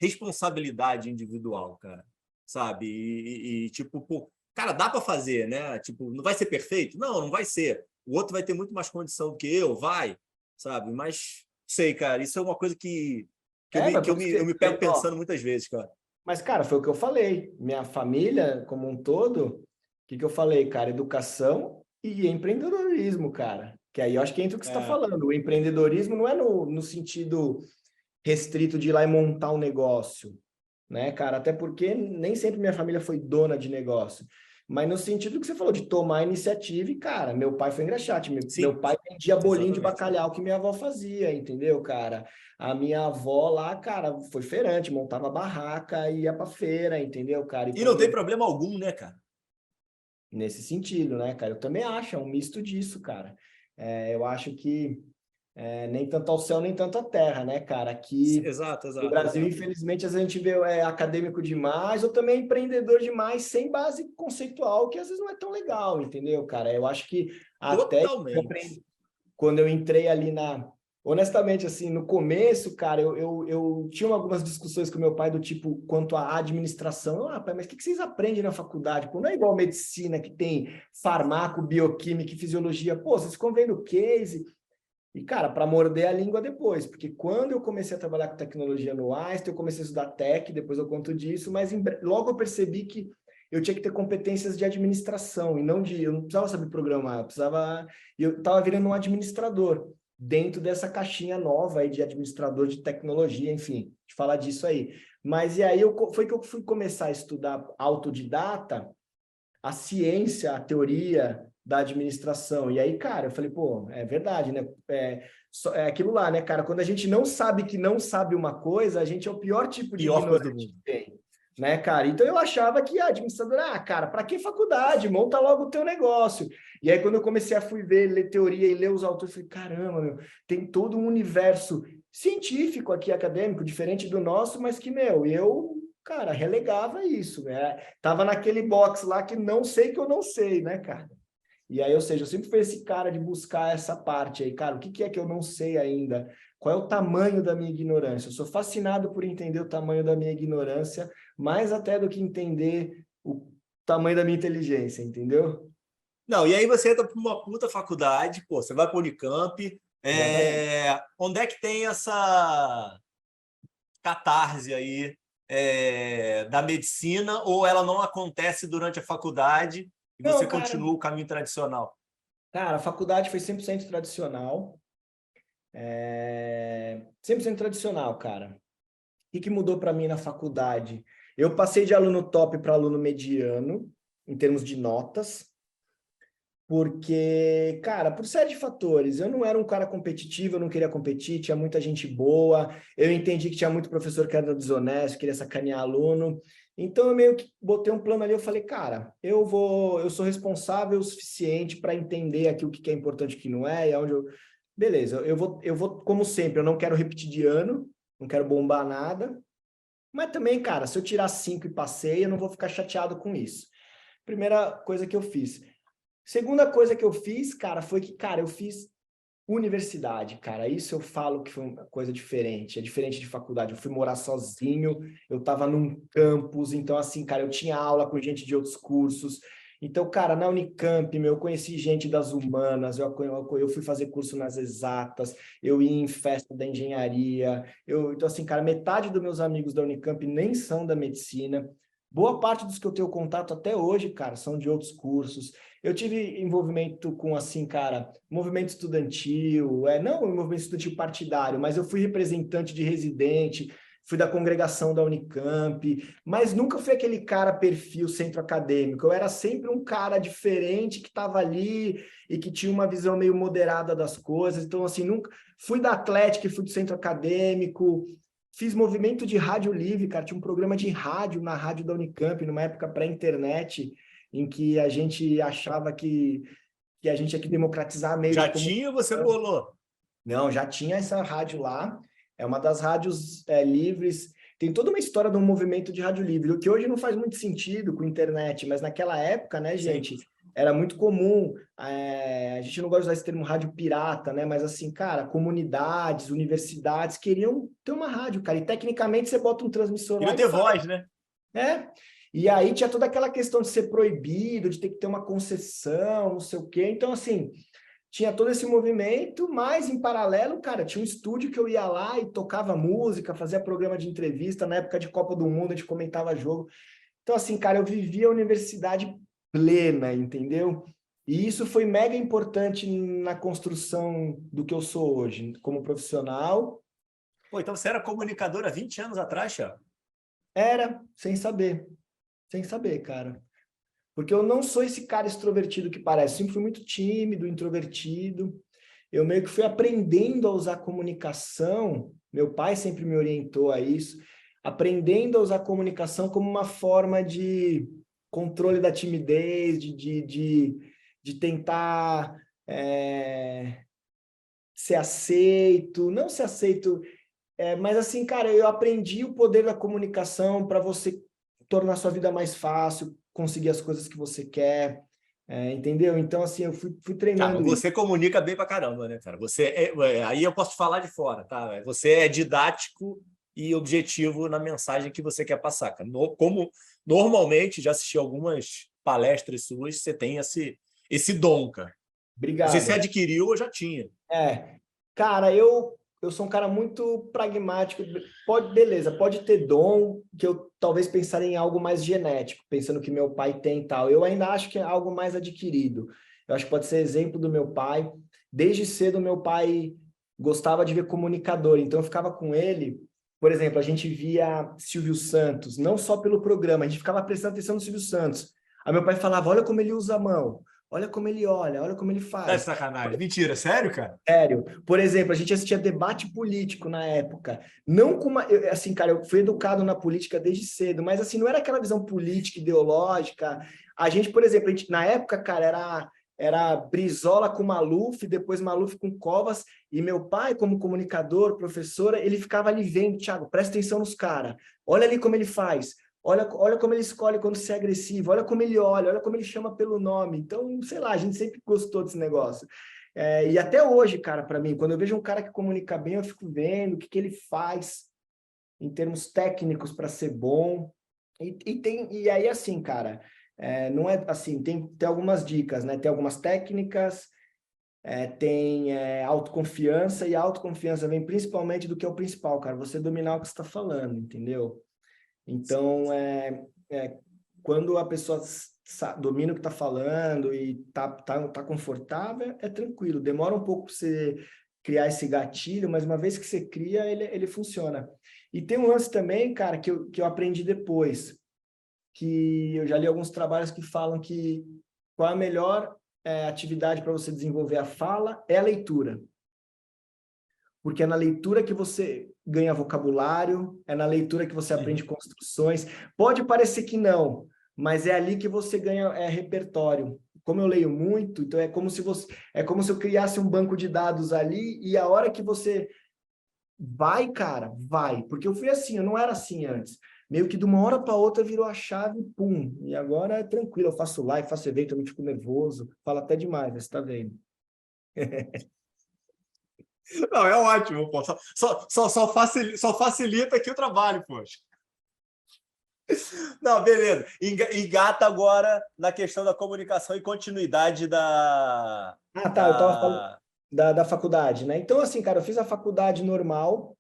responsabilidade individual, cara, sabe? Tipo, pô, cara, dá para fazer, né? Tipo, não vai ser perfeito? Não vai ser. O outro vai ter muito mais condição do que eu, vai, sabe? Mas sei, cara, isso é uma coisa que eu me pego pensando muitas vezes, cara. Mas, cara, foi o que eu falei. Minha família, como um todo, o que eu falei, cara? Educação e empreendedorismo, cara. Que aí eu acho que entra o que você está falando. O empreendedorismo não é no sentido restrito de ir lá e montar um negócio, né, cara? Até porque nem sempre minha família foi dona de negócio. Mas no sentido que você falou, de tomar iniciativa, e, cara, meu pai foi engraxate. Meu pai vendia bolinho de bacalhau que minha avó fazia, entendeu, cara? A minha avó lá, cara, foi feirante, montava barraca e ia pra feira, entendeu, cara? E não tem problema algum, né, cara? Nesse sentido, né, cara? Eu também acho, é um misto disso, cara. Eu acho que nem tanto ao céu, nem tanto à terra, né, cara? Aqui exato. no Brasil, infelizmente, a gente vê acadêmico demais ou também empreendedor demais, sem base conceitual, que às vezes não é tão legal, entendeu, cara? Eu acho que até quando eu entrei ali honestamente, assim, no começo, cara, eu tinha algumas discussões com meu pai do tipo, quanto à administração. Pai, mas o que vocês aprendem na faculdade? Pô, não é igual medicina, que tem farmaco, bioquímica e fisiologia. Pô, vocês ficam vendo case. E, cara, para morder a língua depois, porque quando eu comecei a trabalhar com tecnologia no Einstein, eu comecei a estudar tech, depois eu conto disso, mas logo eu percebi que eu tinha que ter competências de administração, e eu não precisava saber programar, eu estava virando um administrador, dentro dessa caixinha nova aí de administrador de tecnologia, enfim, de falar disso aí. Mas e aí foi que eu fui começar a estudar autodidata, a ciência, a teoria da administração. E aí, cara, eu falei, pô, é verdade, né? É aquilo lá, né, cara? Quando a gente não sabe que não sabe uma coisa, a gente é o pior tipo de ignorante que tem. Né, cara? Então eu achava que a administradora, cara, para que faculdade? Monta logo o teu negócio. E aí, quando eu comecei a ler teoria e ler os autores, eu falei, caramba, meu, tem todo um universo científico aqui, acadêmico, diferente do nosso, mas que, eu, cara, relegava isso, né? Tava naquele box lá que não sei que eu não sei, né, cara? E aí, ou seja, eu sempre fui esse cara de buscar essa parte aí, cara, o que é que eu não sei ainda? Qual é o tamanho da minha ignorância? Eu sou fascinado por entender o tamanho da minha ignorância, mais até do que entender o tamanho da minha inteligência, entendeu? Não, e aí você entra para uma puta faculdade, pô, você vai para o Unicamp, onde é que tem catarse aí da medicina, ou ela não acontece durante a faculdade e você Não, continua o caminho tradicional? cara, a faculdade foi 100% tradicional. 100% tradicional, cara. O que mudou para mim na faculdade? Eu passei de aluno top para aluno mediano, em termos de notas, porque, cara, por série de fatores, eu não era um cara competitivo, eu não queria competir, tinha muita gente boa, eu entendi que tinha muito professor que era desonesto, queria sacanear aluno, então eu meio que botei um plano ali, eu falei, cara, eu sou responsável o suficiente para entender aqui o que é importante e o que não é, e aonde eu... Beleza, eu vou, como sempre, eu não quero repetir de ano, não quero bombar nada, mas também, cara, se eu tirar 5 e passei, eu não vou ficar chateado com isso. Primeira coisa que eu fiz. Segunda coisa que eu fiz, cara, foi que, cara, eu fiz universidade, cara. Isso eu falo que foi uma coisa diferente. É diferente de faculdade. Eu fui morar sozinho, eu tava num campus, então, assim, cara, eu tinha aula com gente de outros cursos. Então, cara, na Unicamp, eu conheci gente das humanas, eu fui fazer curso nas exatas, eu ia em festa da engenharia. Então, assim, cara, metade dos meus amigos da Unicamp nem são da medicina. Boa parte dos que eu tenho contato até hoje, cara, são de outros cursos. Eu tive envolvimento com, assim, cara, movimento estudantil, não um movimento estudantil partidário, mas eu fui representante de residente, fui da congregação da Unicamp, mas nunca fui aquele cara perfil centro acadêmico. Eu era sempre um cara diferente que estava ali e que tinha uma visão meio moderada das coisas. Então, assim, nunca fui da Atlética e fui do centro acadêmico. Fiz movimento de rádio livre, cara. Tinha um programa de rádio na rádio da Unicamp, numa época pré-internet, em que a gente achava que a gente tinha que democratizar meio Já de tinha, comunicação. você bolou? Não, já tinha essa rádio lá. É uma das rádios livres. Tem toda uma história de um movimento de rádio livre, o que hoje não faz muito sentido com a internet, mas naquela época, né, gente, Sim. era muito comum. A gente não gosta de usar esse termo rádio pirata, né? Mas assim, cara, comunidades, universidades queriam ter uma rádio, cara. E tecnicamente você bota um transmissor lá Queria e ter faz. voz, né? E aí tinha toda aquela questão de ser proibido, de ter que ter uma concessão, não sei o quê. Então, assim, tinha todo esse movimento, mas em paralelo, cara, tinha um estúdio que eu ia lá e tocava música, fazia programa de entrevista. Na época de Copa do Mundo, a gente comentava jogo. Então, assim, cara, eu vivia a universidade plena, entendeu? E isso foi mega importante na construção do que eu sou hoje, como profissional. Pô, então você era comunicador há 20 anos atrás, Thiago? Era, sem saber, cara. Porque eu não sou esse cara extrovertido que parece. Sempre fui muito tímido, introvertido. Eu meio que fui aprendendo a usar a comunicação. Meu pai sempre me orientou a isso. Aprendendo a usar a comunicação como uma forma de controle da timidez, de tentar ser aceito. Não ser aceito, mas assim, cara, eu aprendi o poder da comunicação para você tornar sua vida mais fácil, conseguir as coisas que você quer, entendeu? Então, assim, eu fui Tá, mas treinando isso. você comunica bem pra caramba, né, cara? Aí eu posso falar de fora, tá? Você é didático e objetivo na mensagem que você quer passar, cara. Como normalmente, já assisti algumas palestras suas, você tem esse dom, cara. Não sei se você Obrigado. adquiriu ou já tinha. Cara, eu sou um cara muito pragmático. Beleza, pode ter dom, que eu talvez pensaria em algo mais genético, pensando que meu pai tem e tal. Eu ainda acho que é algo mais adquirido. Eu acho que pode ser exemplo do meu pai. Desde cedo, meu pai gostava de ver comunicador, então eu ficava com ele. Por exemplo, a gente via Silvio Santos, não só pelo programa, a gente ficava prestando atenção no Silvio Santos. Aí meu pai falava: olha como ele usa a mão, olha como ele olha, olha como ele Tá de faz. sacanagem. Mentira, sério, cara? Sério. Por exemplo, a gente assistia debate político na época. Não com uma... Assim, cara, eu fui educado na política desde cedo, mas assim, não era aquela visão política, ideológica. A gente, por exemplo, na época, cara, era Brizola com Maluf, depois Maluf com Covas, e meu pai, como comunicador, professora, ele ficava ali vendo: Thiago, presta atenção nos caras, olha ali como ele faz, olha como ele escolhe quando ser agressivo, olha como ele chama pelo nome. Então, sei lá, a gente sempre gostou desse negócio. E até hoje, cara, para mim, quando eu vejo um cara que comunica bem, eu fico vendo o que ele faz em termos técnicos para ser bom. E aí, assim, cara, não é assim, tem algumas dicas, né? Tem algumas técnicas, tem autoconfiança, e a autoconfiança vem principalmente do que é o principal, cara, você dominar o que você está falando, entendeu? Então, quando a pessoa domina o que está falando e tá confortável, é tranquilo. Demora um pouco para você criar esse gatilho, mas uma vez que você cria, ele funciona. E tem um lance também, cara, que eu aprendi depois, que eu já li alguns trabalhos que falam que qual a melhor atividade para você desenvolver a fala é a leitura. Porque é na leitura que você ganha vocabulário, é na leitura que você aprende construções. Pode parecer que não, mas é ali que você ganha repertório. Como eu leio muito, então é como se eu criasse um banco de dados ali, e a hora que você vai, cara, vai. Porque eu fui assim, eu não era assim antes. Meio que de uma hora para outra virou a chave, pum. E agora é tranquilo, eu faço live, faço evento, eu me fico nervoso, falo até demais, você tá vendo. Não, é ótimo, pô. Só facilita aqui o trabalho, poxa. Não, beleza. Engata agora na questão da comunicação e continuidade da... Ah, tá, eu tava falando da faculdade, né? Então, assim, cara, eu fiz a faculdade normal.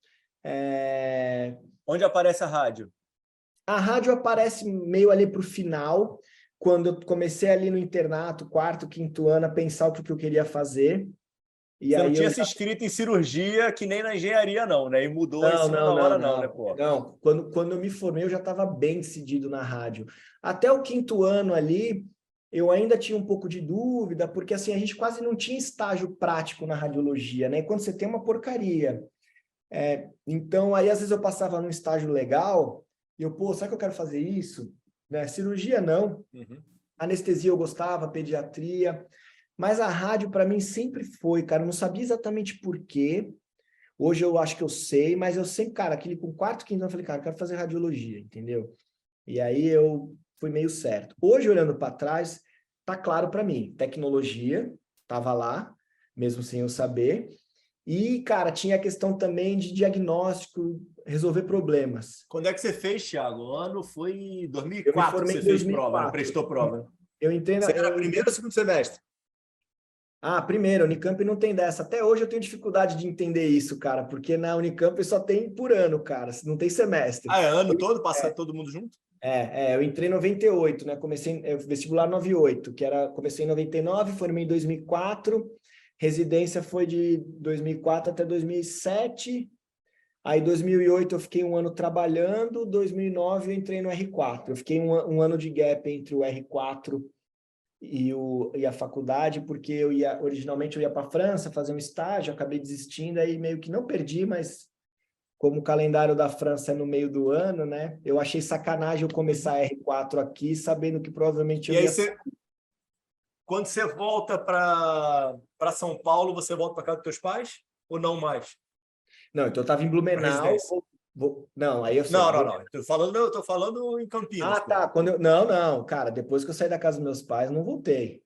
Onde aparece a rádio? A rádio aparece meio ali para o final, quando eu comecei ali no internato, quarto, quinto ano, a pensar o que eu queria fazer. E Você aí não tinha se inscrito em cirurgia que nem na engenharia, não, né? E mudou em cima da hora, não, né, pô? Não, quando eu me formei, eu já estava bem decidido na rádio. Até o quinto ano ali, eu ainda tinha um pouco de dúvida, porque assim, a gente quase não tinha estágio prático na radiologia, né? E quando você tem uma porcaria. Então, aí às vezes eu passava num estágio legal, e eu, pô, será que eu quero fazer isso? Né? Cirurgia, não. Anestesia eu gostava, pediatria. Mas a rádio, para mim, sempre foi, cara. Eu não sabia exatamente por quê. Hoje eu acho que eu sei, mas eu sempre, cara, aquele com quarto, quinto ano, eu falei, cara, eu quero fazer radiologia, entendeu? E aí eu fui meio certo. Hoje, olhando para trás, tá claro para mim. Tecnologia, tava lá, mesmo sem eu saber. E, cara, tinha a questão também de diagnóstico, resolver problemas. Quando é que você fez, Thiago? O ano foi Eu me 2004 que formei você em fez prova, né? 2004. Prestou prova, né? Eu entrei Você era primeiro ou segundo semestre? Primeiro, a Unicamp não tem dessa. Até hoje eu tenho dificuldade de entender isso, cara, porque na Unicamp só tem por ano, cara, não tem semestre. Ah, é ano todo? Passa todo mundo junto? Eu entrei em 98, né? Comecei vestibular 98, comecei em 99, formei em 2004, residência foi de 2004 até 2007. Aí, em 2008, eu fiquei um ano trabalhando, 2009 eu entrei no R4. Eu fiquei um ano de gap entre o R4 e a faculdade, porque originalmente eu ia para a França fazer um estágio, acabei desistindo, aí meio que não perdi, mas como o calendário da França é no meio do ano, né? Eu achei sacanagem eu começar R4 aqui, sabendo que provavelmente E eu aí, ia... quando você volta para São Paulo, você volta para casa dos teus pais ou não mais? Não, então eu estava em Para Blumenau, residência? não, aí eu sei. Não. Estou falando em Campinas, pô. Tá. Não, cara, depois que eu saí da casa dos meus pais, não voltei.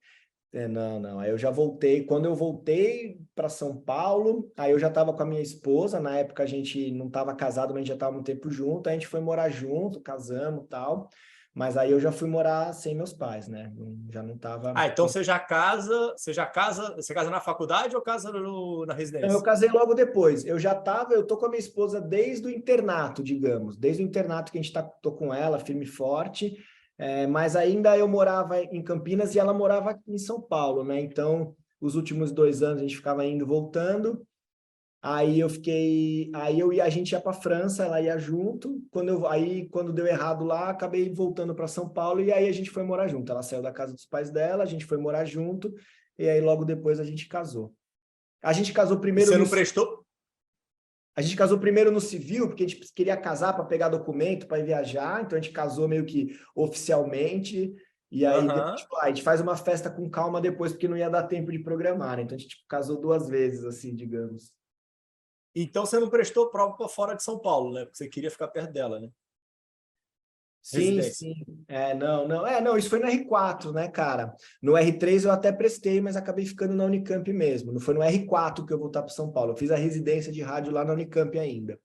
Não. Aí eu já voltei. Quando eu voltei para São Paulo, aí eu já estava com a minha esposa. Na época a gente não estava casado, mas a gente já estava um tempo junto. A gente foi morar junto, casamos e tal. Mas aí eu já fui morar sem meus pais, né? Já não estava. Então você casa na faculdade ou casa na Então, eu residência? casei logo depois. Eu tô com a minha esposa desde o internato, digamos. Desde o internato que a gente tô com ela, firme e forte. Mas ainda eu morava em Campinas e ela morava aqui em São Paulo, né? Então, os últimos 2 anos a gente ficava indo e voltando. Aí a gente ia para França, ela ia junto. Quando deu errado lá, acabei voltando para São Paulo e aí a gente foi morar junto. Ela saiu da casa dos pais dela, a gente foi morar junto e aí logo depois a gente casou. A gente casou E primeiro você no não prestou? A gente casou primeiro no civil, porque a gente queria casar para pegar documento, para ir viajar, então a gente casou meio que oficialmente, e aí depois, a gente faz uma festa com calma depois, porque não ia dar tempo de programar, né? Então a gente casou 2 vezes, assim, digamos. Então você não prestou prova para fora de São Paulo, né? Porque você queria ficar perto dela, né? Sim, Residência. sim. Não, isso foi no R4, né, cara? No R3 eu até prestei, mas acabei ficando na Unicamp mesmo. Não foi no R4 que eu voltar para São Paulo. Eu fiz a residência de rádio lá na Unicamp ainda.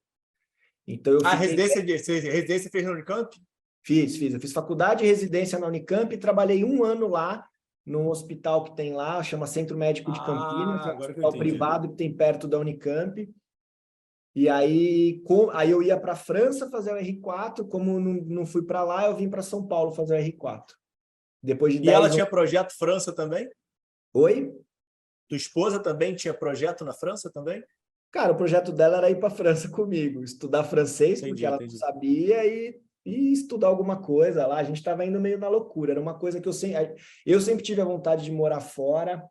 Então eu A fiquei... residência fez na Unicamp? Fiz. Eu fiz faculdade e residência na Unicamp e trabalhei 1 ano lá num hospital que tem lá, chama Centro Médico de Campinas, é um Agora que eu hospital entendi. privado que tem perto da Unicamp. E aí eu ia para a França fazer o R4, como não fui para lá, eu vim para São Paulo fazer o R4. Depois de E ela 10 tinha anos... projeto França também? Oi? Tua esposa também tinha projeto na França também? Cara, o projeto dela era ir para a França comigo, estudar francês, porque Entendi, ela não entendi. sabia, e estudar alguma coisa lá. A gente estava indo meio na loucura. Era uma coisa que eu sempre tive a vontade de morar fora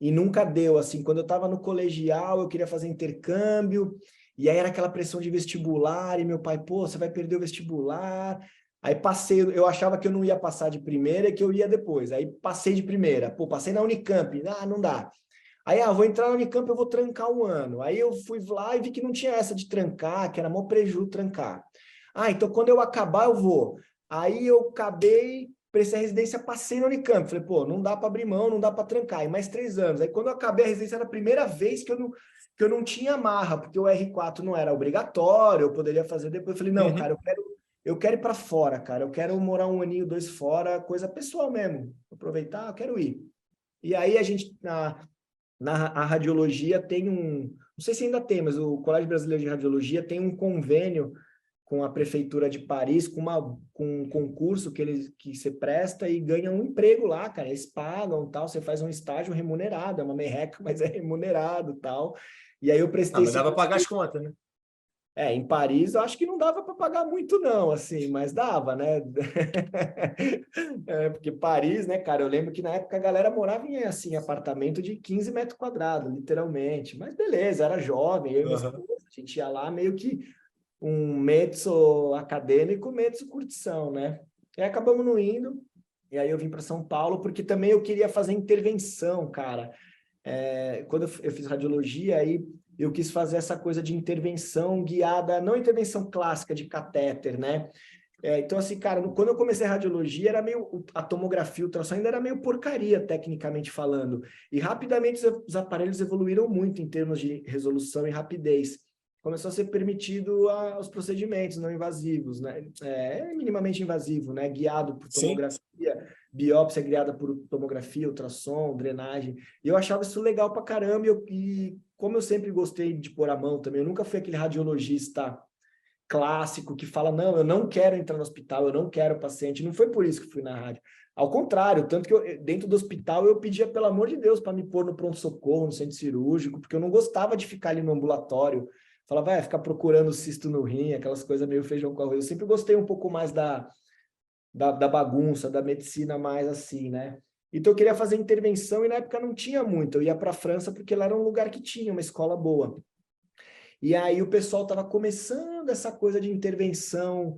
e nunca deu. Assim, quando eu estava no colegial, eu queria fazer intercâmbio, e aí era aquela pressão de vestibular, e meu pai, pô, você vai perder o vestibular. Aí passei, eu achava que eu não ia passar de primeira e que eu ia depois. Aí passei de primeira, pô, passei na Unicamp, não dá. Aí, vou entrar na Unicamp, eu vou trancar um ano. Aí eu fui lá e vi que não tinha essa de trancar, que era mó preju trancar. Então quando eu acabar, eu vou. Aí eu acabei, prestei a residência, passei na Unicamp. Falei, pô, não dá para abrir mão, não dá para trancar. E mais 3 anos. Aí quando eu acabei a residência, era a primeira vez que eu não tinha marra, porque o R4 não era obrigatório, eu poderia fazer depois. Eu falei, não, cara, eu quero ir para fora, cara. Eu quero morar um aninho, 2 fora, coisa pessoal mesmo. Aproveitar, eu quero ir. E aí a gente... a radiologia tem não sei se ainda tem, mas o Colégio Brasileiro de Radiologia tem um convênio com a Prefeitura de Paris, com um concurso que você presta e ganha um emprego lá, cara. Eles pagam, tal, você faz um estágio remunerado, é uma merreca, mas é remunerado, tal. E aí eu prestei Mas esse... dá para pagar as contas, né? Em Paris eu acho que não dava para pagar muito não, assim, mas dava, né? Porque Paris, né, cara, eu lembro que na época a galera morava em, assim, apartamento de 15 metros quadrados, literalmente. Mas beleza, era jovem, eu e minha Uhum. esposa, a gente ia lá meio que um mezzo acadêmico, mezzo curtição, né? E aí acabamos não indo, e aí eu vim para São Paulo, porque também eu queria fazer intervenção, cara. Quando eu fiz radiologia, aí eu quis fazer essa coisa de intervenção guiada, não intervenção clássica de catéter, né? Então, assim, cara, quando eu comecei a radiologia, era meio, a tomografia, o ultrassom ainda era meio porcaria, tecnicamente falando. E rapidamente os aparelhos evoluíram muito em termos de resolução e rapidez. Começou a ser permitido os procedimentos não invasivos, né? Minimamente invasivo, né? Guiado por Sim. tomografia, biópsia guiada por tomografia, ultrassom, drenagem. E eu achava isso legal pra caramba. E como eu sempre gostei de pôr a mão também, eu nunca fui aquele radiologista clássico que fala, não, eu não quero entrar no hospital, eu não quero paciente. Não foi por isso que fui na rádio. Ao contrário, tanto que dentro do hospital eu pedia, pelo amor de Deus, para me pôr no pronto-socorro, no centro cirúrgico, porque eu não gostava de ficar ali no ambulatório. Falava, vai ficar procurando cisto no rim, aquelas coisas meio feijão com arroz. Eu sempre gostei um pouco mais da bagunça, da medicina mais assim, né? Então eu queria fazer intervenção e na época não tinha muito. Eu ia para a França porque lá era um lugar que tinha uma escola boa. E aí o pessoal estava começando essa coisa de intervenção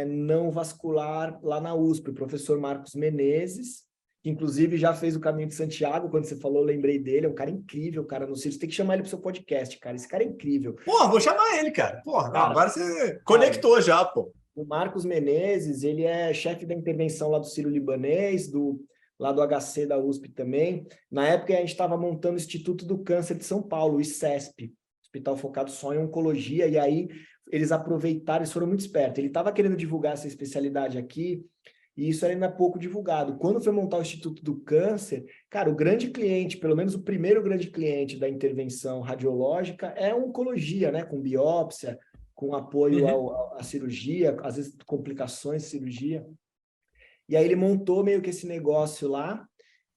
não vascular lá na USP, o professor Marcos Menezes, que inclusive já fez o Caminho de Santiago, quando você falou, eu lembrei dele, é um cara incrível, cara no Círio, você tem que chamar ele para o seu podcast, cara, esse cara é incrível. Porra, vou chamar ele, cara. Porra, não, Cara, agora você conectou já, pô. o Marcos Menezes, ele é chefe da intervenção lá do Sírio-Libanês, lá do HC da USP também. Na época, a gente estava montando o Instituto do Câncer de São Paulo, o ICESP, Hospital Focado só em Oncologia, e aí eles aproveitaram, eles foram muito espertos. Ele estava querendo divulgar essa especialidade aqui, e isso era ainda pouco divulgado. Quando foi montar o Instituto do Câncer, cara, o grande cliente, pelo menos o primeiro grande cliente da intervenção radiológica é a oncologia, né, com biópsia, com apoio à cirurgia, às vezes complicações de cirurgia. E aí ele montou meio que esse negócio lá,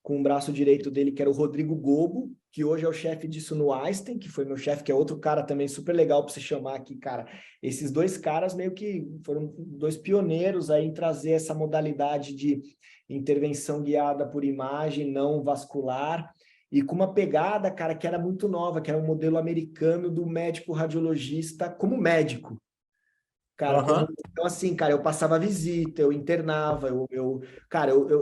com o braço direito dele, que era o Rodrigo Gobo, que hoje é o chefe disso no Einstein, que foi meu chefe, que é outro cara também super legal para você chamar aqui, cara. Esses dois caras meio que foram 2 pioneiros aí em trazer essa modalidade de intervenção guiada por imagem não vascular, e com uma pegada, cara, que era muito nova, que era um modelo americano do médico radiologista como médico. Cara, então assim, cara, eu passava visita, eu internava,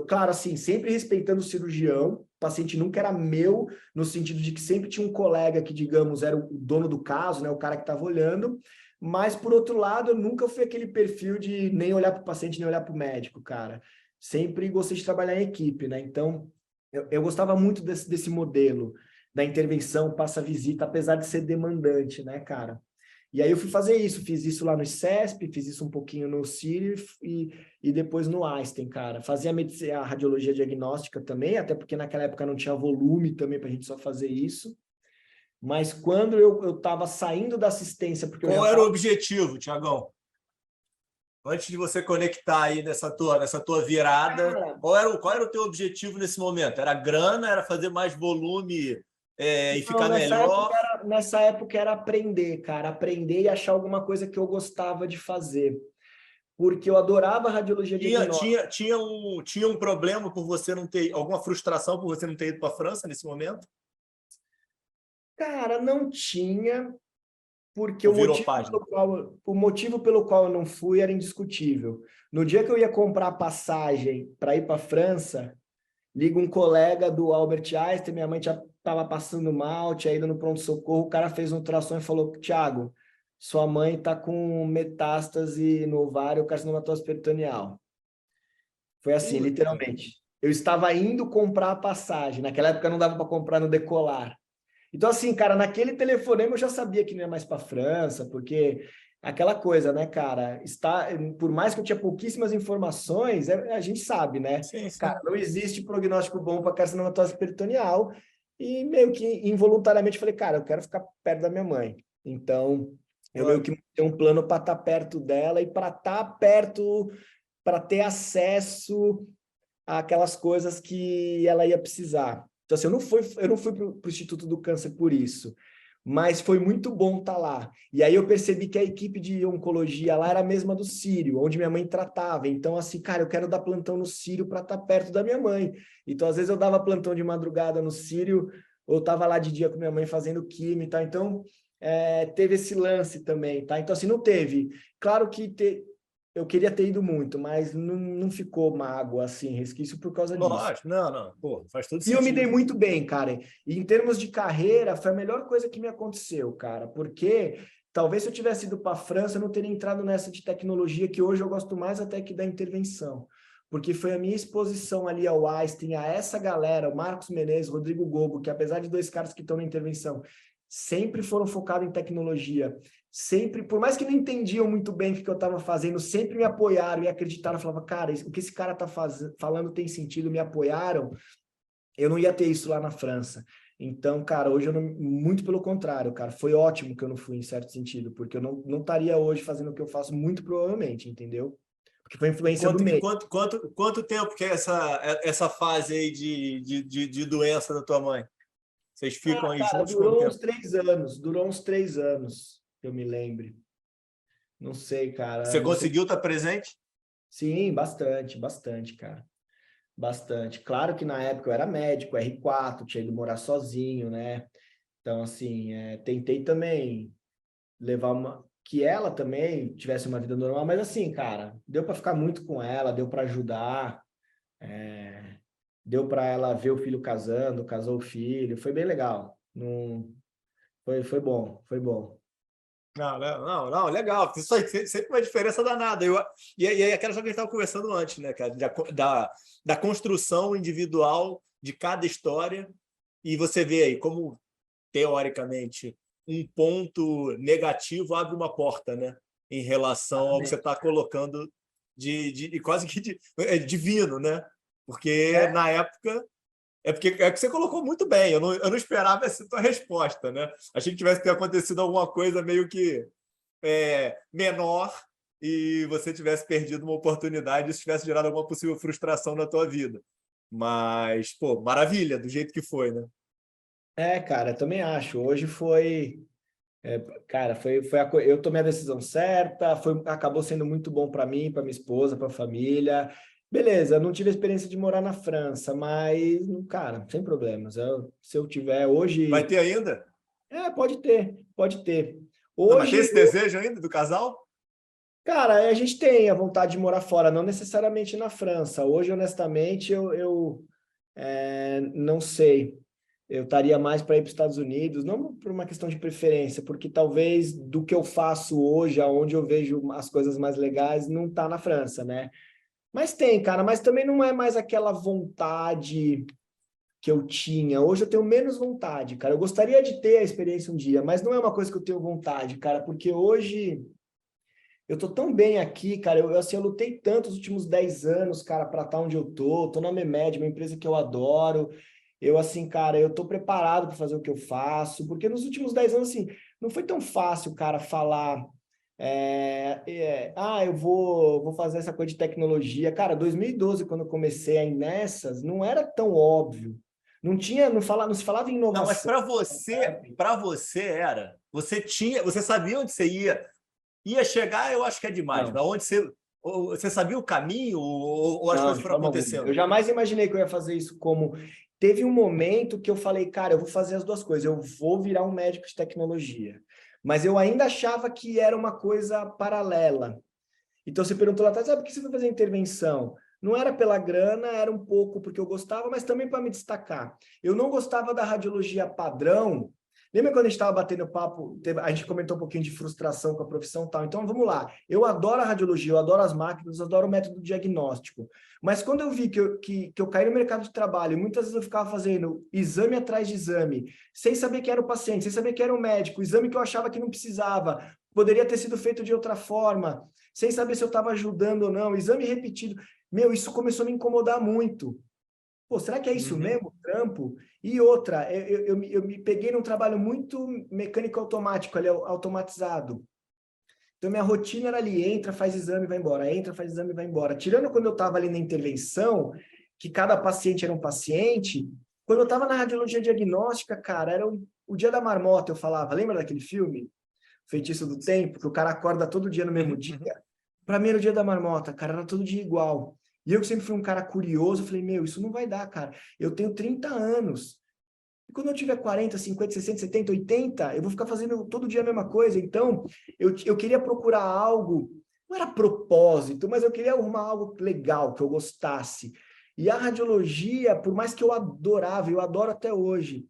claro, assim, sempre respeitando o cirurgião, o paciente nunca era meu, no sentido de que sempre tinha um colega que, digamos, era o dono do caso, né, o cara que estava olhando, mas, por outro lado, eu nunca fui aquele perfil de nem olhar para o paciente, nem olhar para o médico, cara. Sempre gostei de trabalhar em equipe, né, então eu gostava muito desse modelo da intervenção, passa-visita, apesar de ser demandante, né, cara? E aí eu fui fazer isso, fiz isso lá no ICESP, fiz isso um pouquinho no Sírio e depois no Einstein, cara. Fazia a radiologia diagnóstica também, até porque naquela época não tinha volume também para a gente só fazer isso. Mas quando eu estava saindo da assistência, porque eu já Qual era o estava... objetivo, Tiagão? Antes de você conectar aí nessa tua virada, Cara, qual era o teu objetivo nesse momento? Era grana? Era fazer mais volume e não, ficar melhor? nessa época era aprender, cara. Aprender e achar alguma coisa que eu gostava de fazer. Porque eu adorava radiologia Tinha, diagnóstica. tinha, tinha um problema por você não ter, alguma frustração por você não ter ido para a França nesse momento? Cara, não tinha, porque Ou virou página? o motivo pelo qual eu não fui era indiscutível. No dia que eu ia comprar a passagem para ir para a França, liga um colega do Albert Einstein, minha mãe já estava passando mal, tinha ido no pronto-socorro, o cara fez um ultrassom e falou, Thiago, sua mãe está com metástase no ovário carcinoma peritoneal. Foi assim, Puta. literalmente. Eu estava indo comprar a passagem, naquela época não dava para comprar no Decolar. Então, assim, cara, naquele telefonema eu já sabia que não ia mais para a França, porque aquela coisa, né, cara, por mais que eu tinha pouquíssimas informações, a gente sabe, né? Sim, Cara, sim. não existe prognóstico bom para carcinomatose peritoneal, e meio que involuntariamente falei, cara, eu quero ficar perto da minha mãe. Então, eu meio Claro. que montei um plano para estar perto dela e para estar perto, para ter acesso àquelas coisas que ela ia precisar. Então, assim, eu não fui para o Instituto do Câncer por isso, mas foi muito bom estar lá. E aí eu percebi que a equipe de oncologia lá era a mesma do Sírio, onde minha mãe tratava. Então, assim, cara, eu quero dar plantão no Sírio para estar perto da minha mãe. Então, às vezes eu dava plantão de madrugada no Sírio, ou estava lá de dia com minha mãe fazendo químio, tá? Então, teve esse lance também, tá? Então, assim, não teve. Claro que eu queria ter ido muito, mas não ficou mágoa, assim, resquício por causa disso. Lógico, não, não, pô, faz todo E eu me dei sentido. muito bem, cara. E em termos de carreira, foi a melhor coisa que me aconteceu, cara, porque talvez se eu tivesse ido para a França, eu não teria entrado nessa de tecnologia, que hoje eu gosto mais até que da intervenção. Porque foi a minha exposição ali ao Einstein, a essa galera, o Marcos Menezes, Rodrigo Gobo, que apesar de dois caras que estão na intervenção, sempre foram focados em tecnologia. Sempre, por mais que não entendiam muito bem o que eu estava fazendo, sempre me apoiaram e acreditaram. Falavam, cara, o que esse cara está falando tem sentido, me apoiaram. Eu não ia ter isso lá na França. Então, cara, hoje eu não, muito pelo contrário, cara, foi ótimo que eu não fui em certo sentido, porque eu não estaria hoje fazendo o que eu faço muito provavelmente, entendeu? Porque foi E influência do quanto, meio. quanto tempo que é essa fase aí de doença da tua mãe? Vocês ficam Ah, aí cara, juntos quanto tempo? durou uns 3 anos, que eu me lembre. Não sei, cara, Você não sei. conseguiu estar presente? Sim, bastante, bastante, cara. Bastante. Claro que na época eu era médico, R4, tinha ido morar sozinho, né? Então, assim, tentei também levar que ela também tivesse uma vida normal, mas assim, cara, deu para ficar muito com ela, deu para ajudar, deu para ela ver o filho casando, casou o filho, foi bem legal. Não, foi bom, foi bom. Não, não, não, não, legal. Isso aí sempre uma diferença danada. E aí, aquela coisa que a gente estava conversando antes, né, cara? Da construção individual de cada história. E você vê aí como, teoricamente, um ponto negativo abre uma porta, né? Em relação ao que você Exatamente. está colocando de quase que divino, né? Porque É, na época. Porque é que você colocou muito bem, eu não esperava essa tua resposta, né? Achei que tivesse acontecido alguma coisa meio que menor e você tivesse perdido uma oportunidade e isso tivesse gerado alguma possível frustração na tua vida. Mas, pô, maravilha, do jeito que foi, né? cara, também acho. Hoje foi, cara, eu tomei a decisão certa, acabou sendo muito bom para mim, para minha esposa, para a família. Beleza, não tive a experiência de morar na França, mas, cara, sem problemas. Se eu tiver Vai hoje, ter ainda? pode ter, pode ter. Não, mas tem Hoje, esse desejo ainda do casal? cara, a gente tem a vontade de morar fora, não necessariamente na França. Hoje, honestamente, eu não sei. Eu estaria mais para ir para os Estados Unidos, não por uma questão de preferência, porque talvez do que eu faço hoje, aonde eu vejo as coisas mais legais, não está na França, né? Mas tem, cara, mas também não é mais aquela vontade que eu tinha. Hoje eu tenho menos vontade, cara. Eu gostaria de ter a experiência um dia, mas não é uma coisa que eu tenho vontade, cara, porque hoje eu tô tão bem aqui, cara. Assim, eu lutei tanto os últimos 10 anos, cara, para estar onde eu tô na Memed, uma empresa que eu adoro. Eu, assim, cara, eu tô preparado para fazer o que eu faço, porque nos últimos 10 anos, assim, não foi tão fácil, cara, falar. Eu vou fazer essa coisa de tecnologia. Cara, 2012, quando eu comecei aí nessas, não era tão óbvio. Não se falava em Não, mas inovação. para você era. Você sabia onde você ia chegar, eu acho que é demais. Para Não, onde você sabia o caminho ou as não, coisas de foram forma alguma. Eu acontecendo? jamais imaginei que eu ia fazer isso como... Teve um momento que eu falei, cara, eu vou fazer as duas coisas. Eu vou virar um médico de tecnologia. Mas eu ainda achava que era uma coisa paralela. Então, você perguntou lá atrás, por que você foi fazer intervenção? Não era pela grana, era um pouco porque eu gostava, mas também para me destacar. Eu não gostava da radiologia padrão. Lembra quando a gente estava batendo papo, a gente comentou um pouquinho de frustração com a profissão e tal. Então, vamos lá. Eu adoro a radiologia, eu adoro as máquinas, eu adoro o método diagnóstico. Mas quando eu vi que eu caí no mercado de trabalho, e muitas vezes eu ficava fazendo exame atrás de exame, sem saber quem era o paciente, sem saber quem era o médico, exame que eu achava que não precisava, poderia ter sido feito de outra forma, sem saber se eu estava ajudando ou não, exame repetido. Meu, isso começou a me incomodar muito. Pô, será que é isso mesmo, trampo? E outra, eu me peguei num trabalho muito mecânico automático, ali, automatizado. Então, minha rotina era ali, entra, faz exame, vai embora, entra, faz exame, vai embora. Tirando quando eu estava ali na intervenção, que cada paciente era um paciente, quando eu estava na radiologia diagnóstica, cara, era o dia da marmota, eu falava, lembra daquele filme? Feitiço do Tempo, que o cara acorda todo dia no mesmo dia? Para mim era o dia da marmota, cara, era todo dia igual. E eu que sempre fui um cara curioso, eu falei, meu, isso não vai dar, cara. Eu tenho 30 anos. E quando eu tiver 40, 50, 60, 70, 80, eu vou ficar fazendo todo dia a mesma coisa. Então, eu queria procurar algo, não era propósito, mas eu queria arrumar algo legal, que eu gostasse. E a radiologia, por mais que eu adorava, eu adoro até hoje,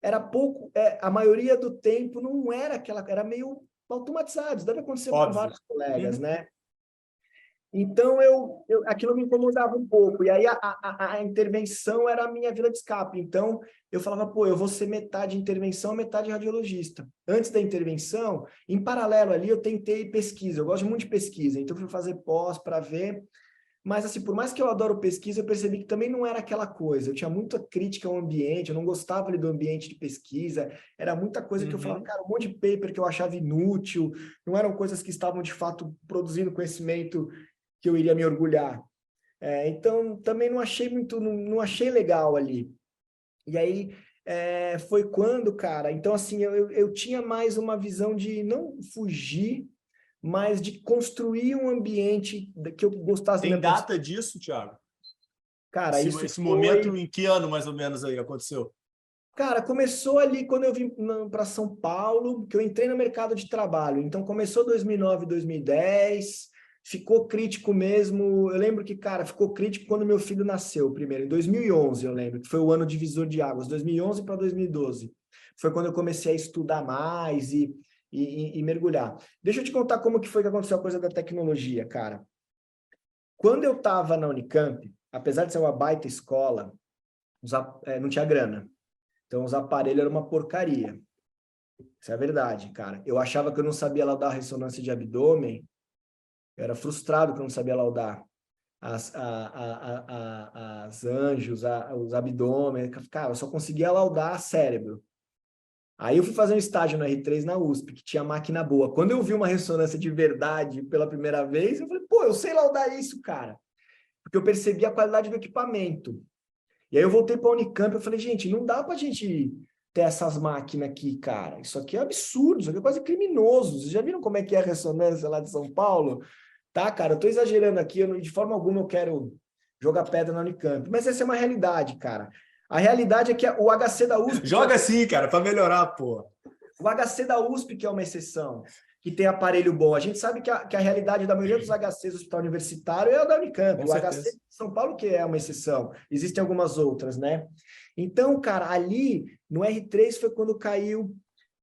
era pouco, a maioria do tempo não era aquela, era meio automatizado, isso deve acontecer com Óbvio. vários colegas, né? Então, aquilo me incomodava um pouco. E aí, a intervenção era a minha vila de escape. Então, eu falava, pô, eu vou ser metade intervenção, metade radiologista. Antes da intervenção, em paralelo ali, eu tentei pesquisa. Eu gosto muito de pesquisa. Então, eu fui fazer pós para ver. Mas, assim, por mais que eu adoro pesquisa, eu percebi que também não era aquela coisa. Eu tinha muita crítica ao ambiente, eu não gostava ali do ambiente de pesquisa. Era muita coisa que eu falava, cara, um monte de paper que eu achava inútil. Não eram coisas que estavam, de fato, produzindo conhecimento que eu iria me orgulhar. Então, também não achei muito, não achei legal ali. E aí, foi quando, cara, então assim, eu tinha mais uma visão de não fugir, mas de construir um ambiente que eu gostasse da Tem minha profissão. data disso, Thiago? Cara, isso Esse foi... momento, em que ano mais ou menos aí aconteceu? Cara, começou ali quando eu vim para São Paulo, que eu entrei no mercado de trabalho. Então, começou 2009, 2010, ficou crítico mesmo. Eu lembro que, cara, ficou crítico quando meu filho nasceu primeiro, em 2011, eu lembro, que foi o ano divisor de águas, 2011 para 2012. Foi quando eu comecei a estudar mais e mergulhar. Deixa eu te contar como que foi que aconteceu a coisa da tecnologia, cara. Quando eu estava na Unicamp, apesar de ser uma baita escola, não tinha grana. Então, os aparelhos eram uma porcaria. Isso é a verdade, cara. Eu achava que eu não sabia laudar a ressonância de abdômen. Eu era frustrado que eu não sabia laudar as anjos, os abdômen. Cara, eu só conseguia laudar cérebro. Aí eu fui fazer um estágio no R3 na USP, que tinha máquina boa. Quando eu vi uma ressonância de verdade pela primeira vez, eu falei, pô, eu sei laudar isso, cara. Porque eu percebi a qualidade do equipamento. E aí eu voltei para a Unicamp, eu falei, gente, não dá para a gente ter essas máquinas aqui, cara. Isso aqui é absurdo, isso aqui é quase criminoso. Vocês já viram como é que é a ressonância lá de São Paulo? Tá, cara, eu tô exagerando aqui, de forma alguma eu quero jogar pedra na Unicamp. Mas essa é uma realidade, cara. A realidade é que o HC da USP... Joga assim, cara, para melhorar, pô. O HC da USP, que é uma exceção, que tem aparelho bom. A gente sabe que a realidade da maioria dos HCs do hospital universitário é a da Unicamp. Com O HC certeza. de São Paulo que é uma exceção. Existem algumas outras, né? Então, cara, ali no R3 foi quando caiu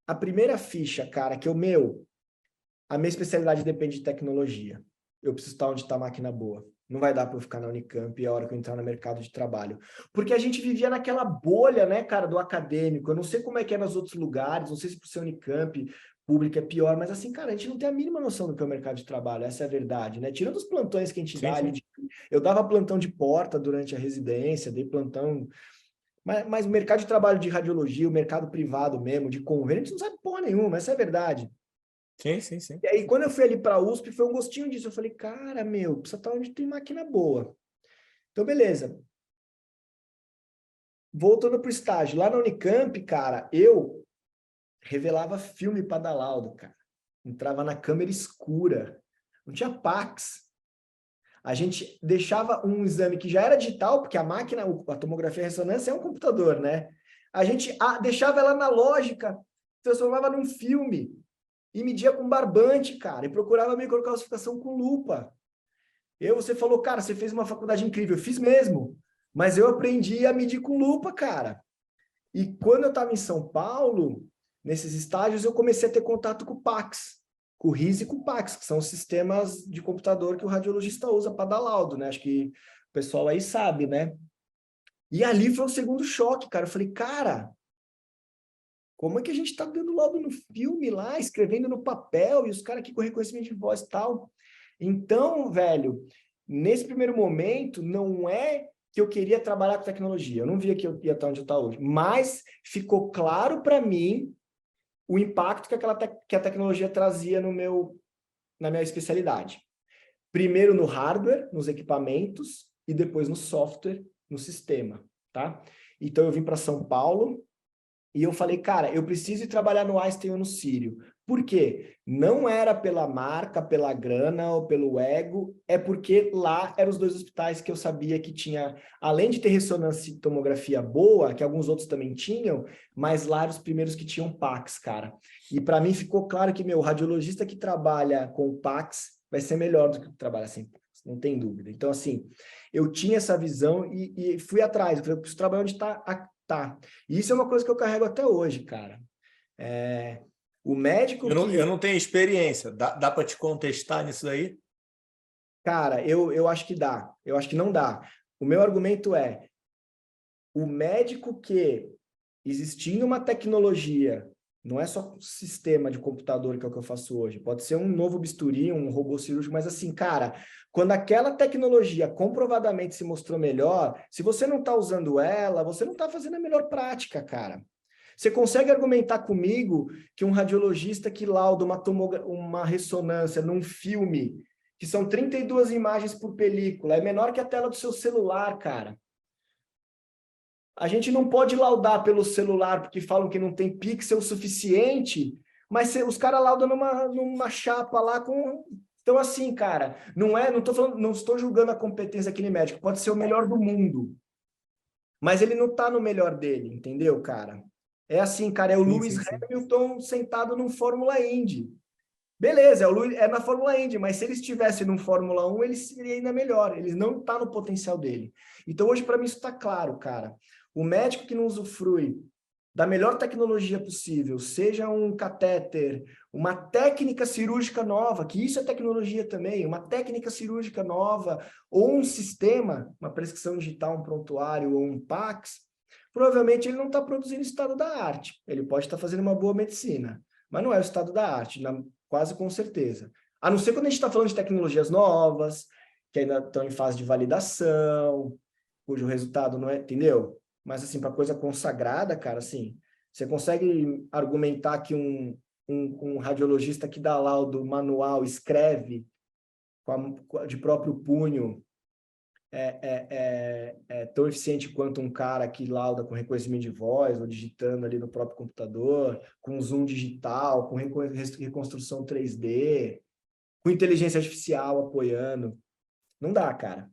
a primeira ficha, cara, que a minha especialidade depende de tecnologia. Eu preciso estar onde está a máquina boa. não vai dar para eu ficar na Unicamp a hora que eu entrar no mercado de trabalho. Porque a gente vivia naquela bolha, né, cara, do acadêmico. Eu não sei como é que é nos outros lugares, não sei se por ser Unicamp pública é pior, mas assim, cara, a gente não tem a mínima noção do que é o mercado de trabalho, essa é a verdade, né? Tirando os plantões que a gente Sim, dá ali, sim. eu dava plantão de porta durante a residência, dei plantão, mas o mercado de trabalho de radiologia, o mercado privado mesmo, de convênio, a gente não sabe porra nenhuma, essa é a verdade. Sim, sim, sim. E aí, quando eu fui ali para a USP, foi um gostinho disso. Eu falei, cara, meu, precisa estar onde tem máquina boa. Então, beleza. Voltando para o estágio. Lá na Unicamp, cara, eu revelava filme para dar laudo, cara. Entrava na câmera escura. Não tinha Pax. A gente deixava um exame que já era digital, porque a máquina, a tomografia e a ressonância é um computador, né? A gente deixava ela analógica, transformava num filme e media com barbante, cara, e procurava microcalcificação com lupa. Você falou, cara, você fez uma faculdade incrível. Eu fiz mesmo, mas eu aprendi a medir com lupa, cara. E quando eu estava em São Paulo, nesses estágios, eu comecei a ter contato com o Pax, com o RIS e com o Pax, que são os sistemas de computador que o radiologista usa para dar laudo, né? Acho que o pessoal aí sabe, né? E ali foi o segundo choque, cara. Eu falei, cara, como é que a gente está dando laudo no filme lá, escrevendo no papel, e os caras aqui com reconhecimento de voz e tal? Então, velho, nesse primeiro momento, não é que eu queria trabalhar com tecnologia. Eu não via que eu ia estar onde eu estou hoje. Mas ficou claro para mim o impacto que a tecnologia trazia na minha especialidade. Primeiro no hardware, nos equipamentos, e depois no software, no sistema, tá? Então, eu vim para São Paulo, e eu falei, cara, eu preciso ir trabalhar no Einstein ou no Sírio. Por quê? Não era pela marca, pela grana ou pelo ego, é porque lá eram os dois hospitais que eu sabia que tinha, além de ter ressonância e tomografia boa, que alguns outros também tinham, mas lá eram os primeiros que tinham Pax, cara. E para mim ficou claro que, meu, o radiologista que trabalha com Pax vai ser melhor do que o que trabalha sem Pax, não tem dúvida. Então, assim, eu tinha essa visão e fui atrás. Eu falei, eu preciso trabalhar onde está. Tá. E isso é uma coisa que eu carrego até hoje, cara. O médico Eu que... não tenho experiência. Dá para te contestar nisso aí? Cara, eu acho que dá. Eu acho que não dá. O meu argumento é, o médico que, existindo uma tecnologia, não é só um sistema de computador que é o que eu faço hoje, pode ser um novo bisturi, um robô cirúrgico, mas assim, cara, quando aquela tecnologia comprovadamente se mostrou melhor, se você não está usando ela, você não está fazendo a melhor prática, cara. Você consegue argumentar comigo que um radiologista que lauda uma ressonância num filme, que são 32 imagens por película, é menor que a tela do seu celular, cara. A gente não pode laudar pelo celular porque falam que não tem pixel suficiente, mas os caras laudam numa chapa lá com... Então, assim, cara, não estou julgando a competência daquele médico, pode ser o melhor do mundo, mas ele não está no melhor dele, entendeu, cara? É assim, cara, é o Sim, Lewis sim, sim. Hamilton sentado num Fórmula Indy. Beleza, é na Fórmula Indy, mas se ele estivesse no Fórmula 1, ele seria ainda melhor. Ele não está no potencial dele. Então, hoje, para mim, isso está claro, cara. O médico que não usufrui da melhor tecnologia possível, seja um catéter, uma técnica cirúrgica nova, que isso é tecnologia também, uma técnica cirúrgica nova, ou um sistema, uma prescrição digital, um prontuário ou um Pax, provavelmente ele não está produzindo estado da arte. Ele pode estar fazendo uma boa medicina, mas não é o estado da arte, quase com certeza. A não ser quando a gente está falando de tecnologias novas, que ainda estão em fase de validação, cujo resultado não é, entendeu? Mas, assim, para coisa consagrada, cara, assim, você consegue argumentar que um radiologista que dá laudo manual, escreve de próprio punho, é tão eficiente quanto um cara que lauda com reconhecimento de voz, ou digitando ali no próprio computador, com zoom digital, com reconstrução 3D, com inteligência artificial apoiando. Não dá, cara.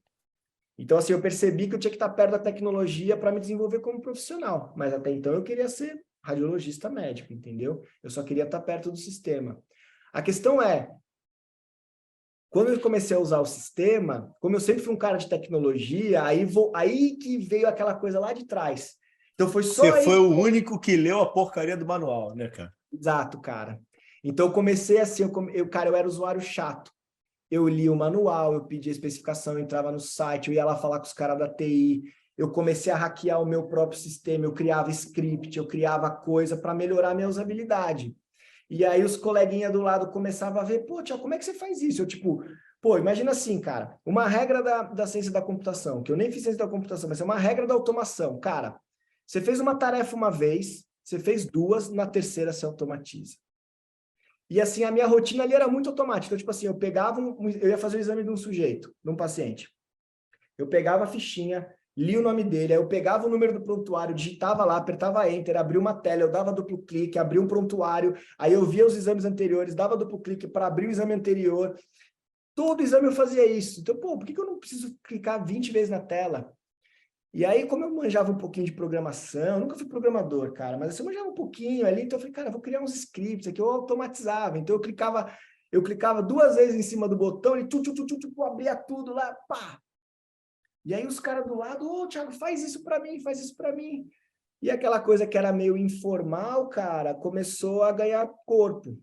Então, assim, eu percebi que eu tinha que estar perto da tecnologia para me desenvolver como profissional. Mas até então eu queria ser radiologista médico, entendeu? Eu só queria estar perto do sistema. A questão é, quando eu comecei a usar o sistema, como eu sempre fui um cara de tecnologia, aí que veio aquela coisa lá de trás. Então foi só Você aí... foi o único que leu a porcaria do manual, né, cara? Exato, cara. Então eu comecei assim, cara, eu era usuário chato. eu li o manual, eu pedi a especificação, eu entrava no site, eu ia lá falar com os caras da TI, eu comecei a hackear o meu próprio sistema, eu criava script, eu criava coisa para melhorar a minha usabilidade. E aí os coleguinhas do lado começavam a ver, pô, Thiago, como é que você faz isso? Eu, tipo, pô, imagina assim, cara, uma regra da ciência da computação, que eu nem fiz ciência da computação, mas é uma regra da automação. Cara, você fez uma tarefa uma vez, você fez duas, na terceira você automatiza. E assim, a minha rotina ali era muito automática. Então, tipo assim, eu ia fazer o exame de um sujeito, de um paciente. Eu pegava a fichinha, li o nome dele, aí eu pegava o número do prontuário, digitava lá, apertava Enter, abria uma tela, eu dava duplo clique, abria um prontuário, aí eu via os exames anteriores, dava duplo clique para abrir o exame anterior. Todo exame eu fazia isso. Então, pô, por que eu não preciso clicar 20 vezes na tela? E aí, como eu manjava um pouquinho de programação, eu nunca fui programador, cara, mas assim, eu manjava um pouquinho ali, então eu falei, cara, vou criar uns scripts aqui, eu automatizava. Então eu clicava 2 vezes em cima do botão e abria tudo lá, pá! E aí os caras do lado, ô, Thiago, faz isso para mim, faz isso para mim. E aquela coisa que era meio informal, cara, começou a ganhar corpo.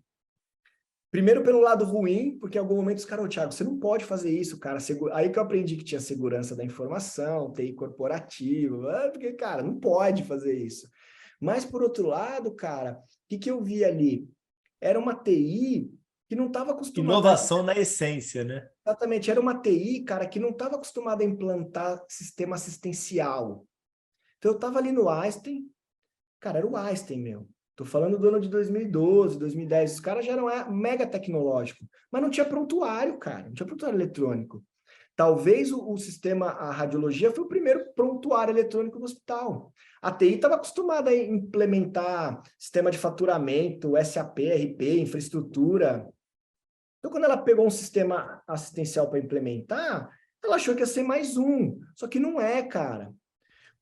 Primeiro pelo lado ruim, porque em algum momento os caras, ô, Thiago, você não pode fazer isso, cara. Aí que eu aprendi que tinha segurança da informação, TI corporativa, porque, cara, não pode fazer isso. Mas, por outro lado, cara, o que eu vi ali? Era uma TI que não estava acostumada... Inovação na essência, né? Exatamente, era uma TI, cara, que não estava acostumada a implantar sistema assistencial. Então, eu estava ali no Einstein, cara, era o Einstein, meu. Tô falando do ano de 2012, 2010. Os caras já eram mega tecnológico, mas não tinha prontuário, cara. Não tinha prontuário eletrônico. Talvez o sistema, a radiologia, foi o primeiro prontuário eletrônico do hospital. A TI estava acostumada a implementar sistema de faturamento, SAP, RP, infraestrutura. Então, quando ela pegou um sistema assistencial para implementar, ela achou que ia ser mais um. Só que não é, cara.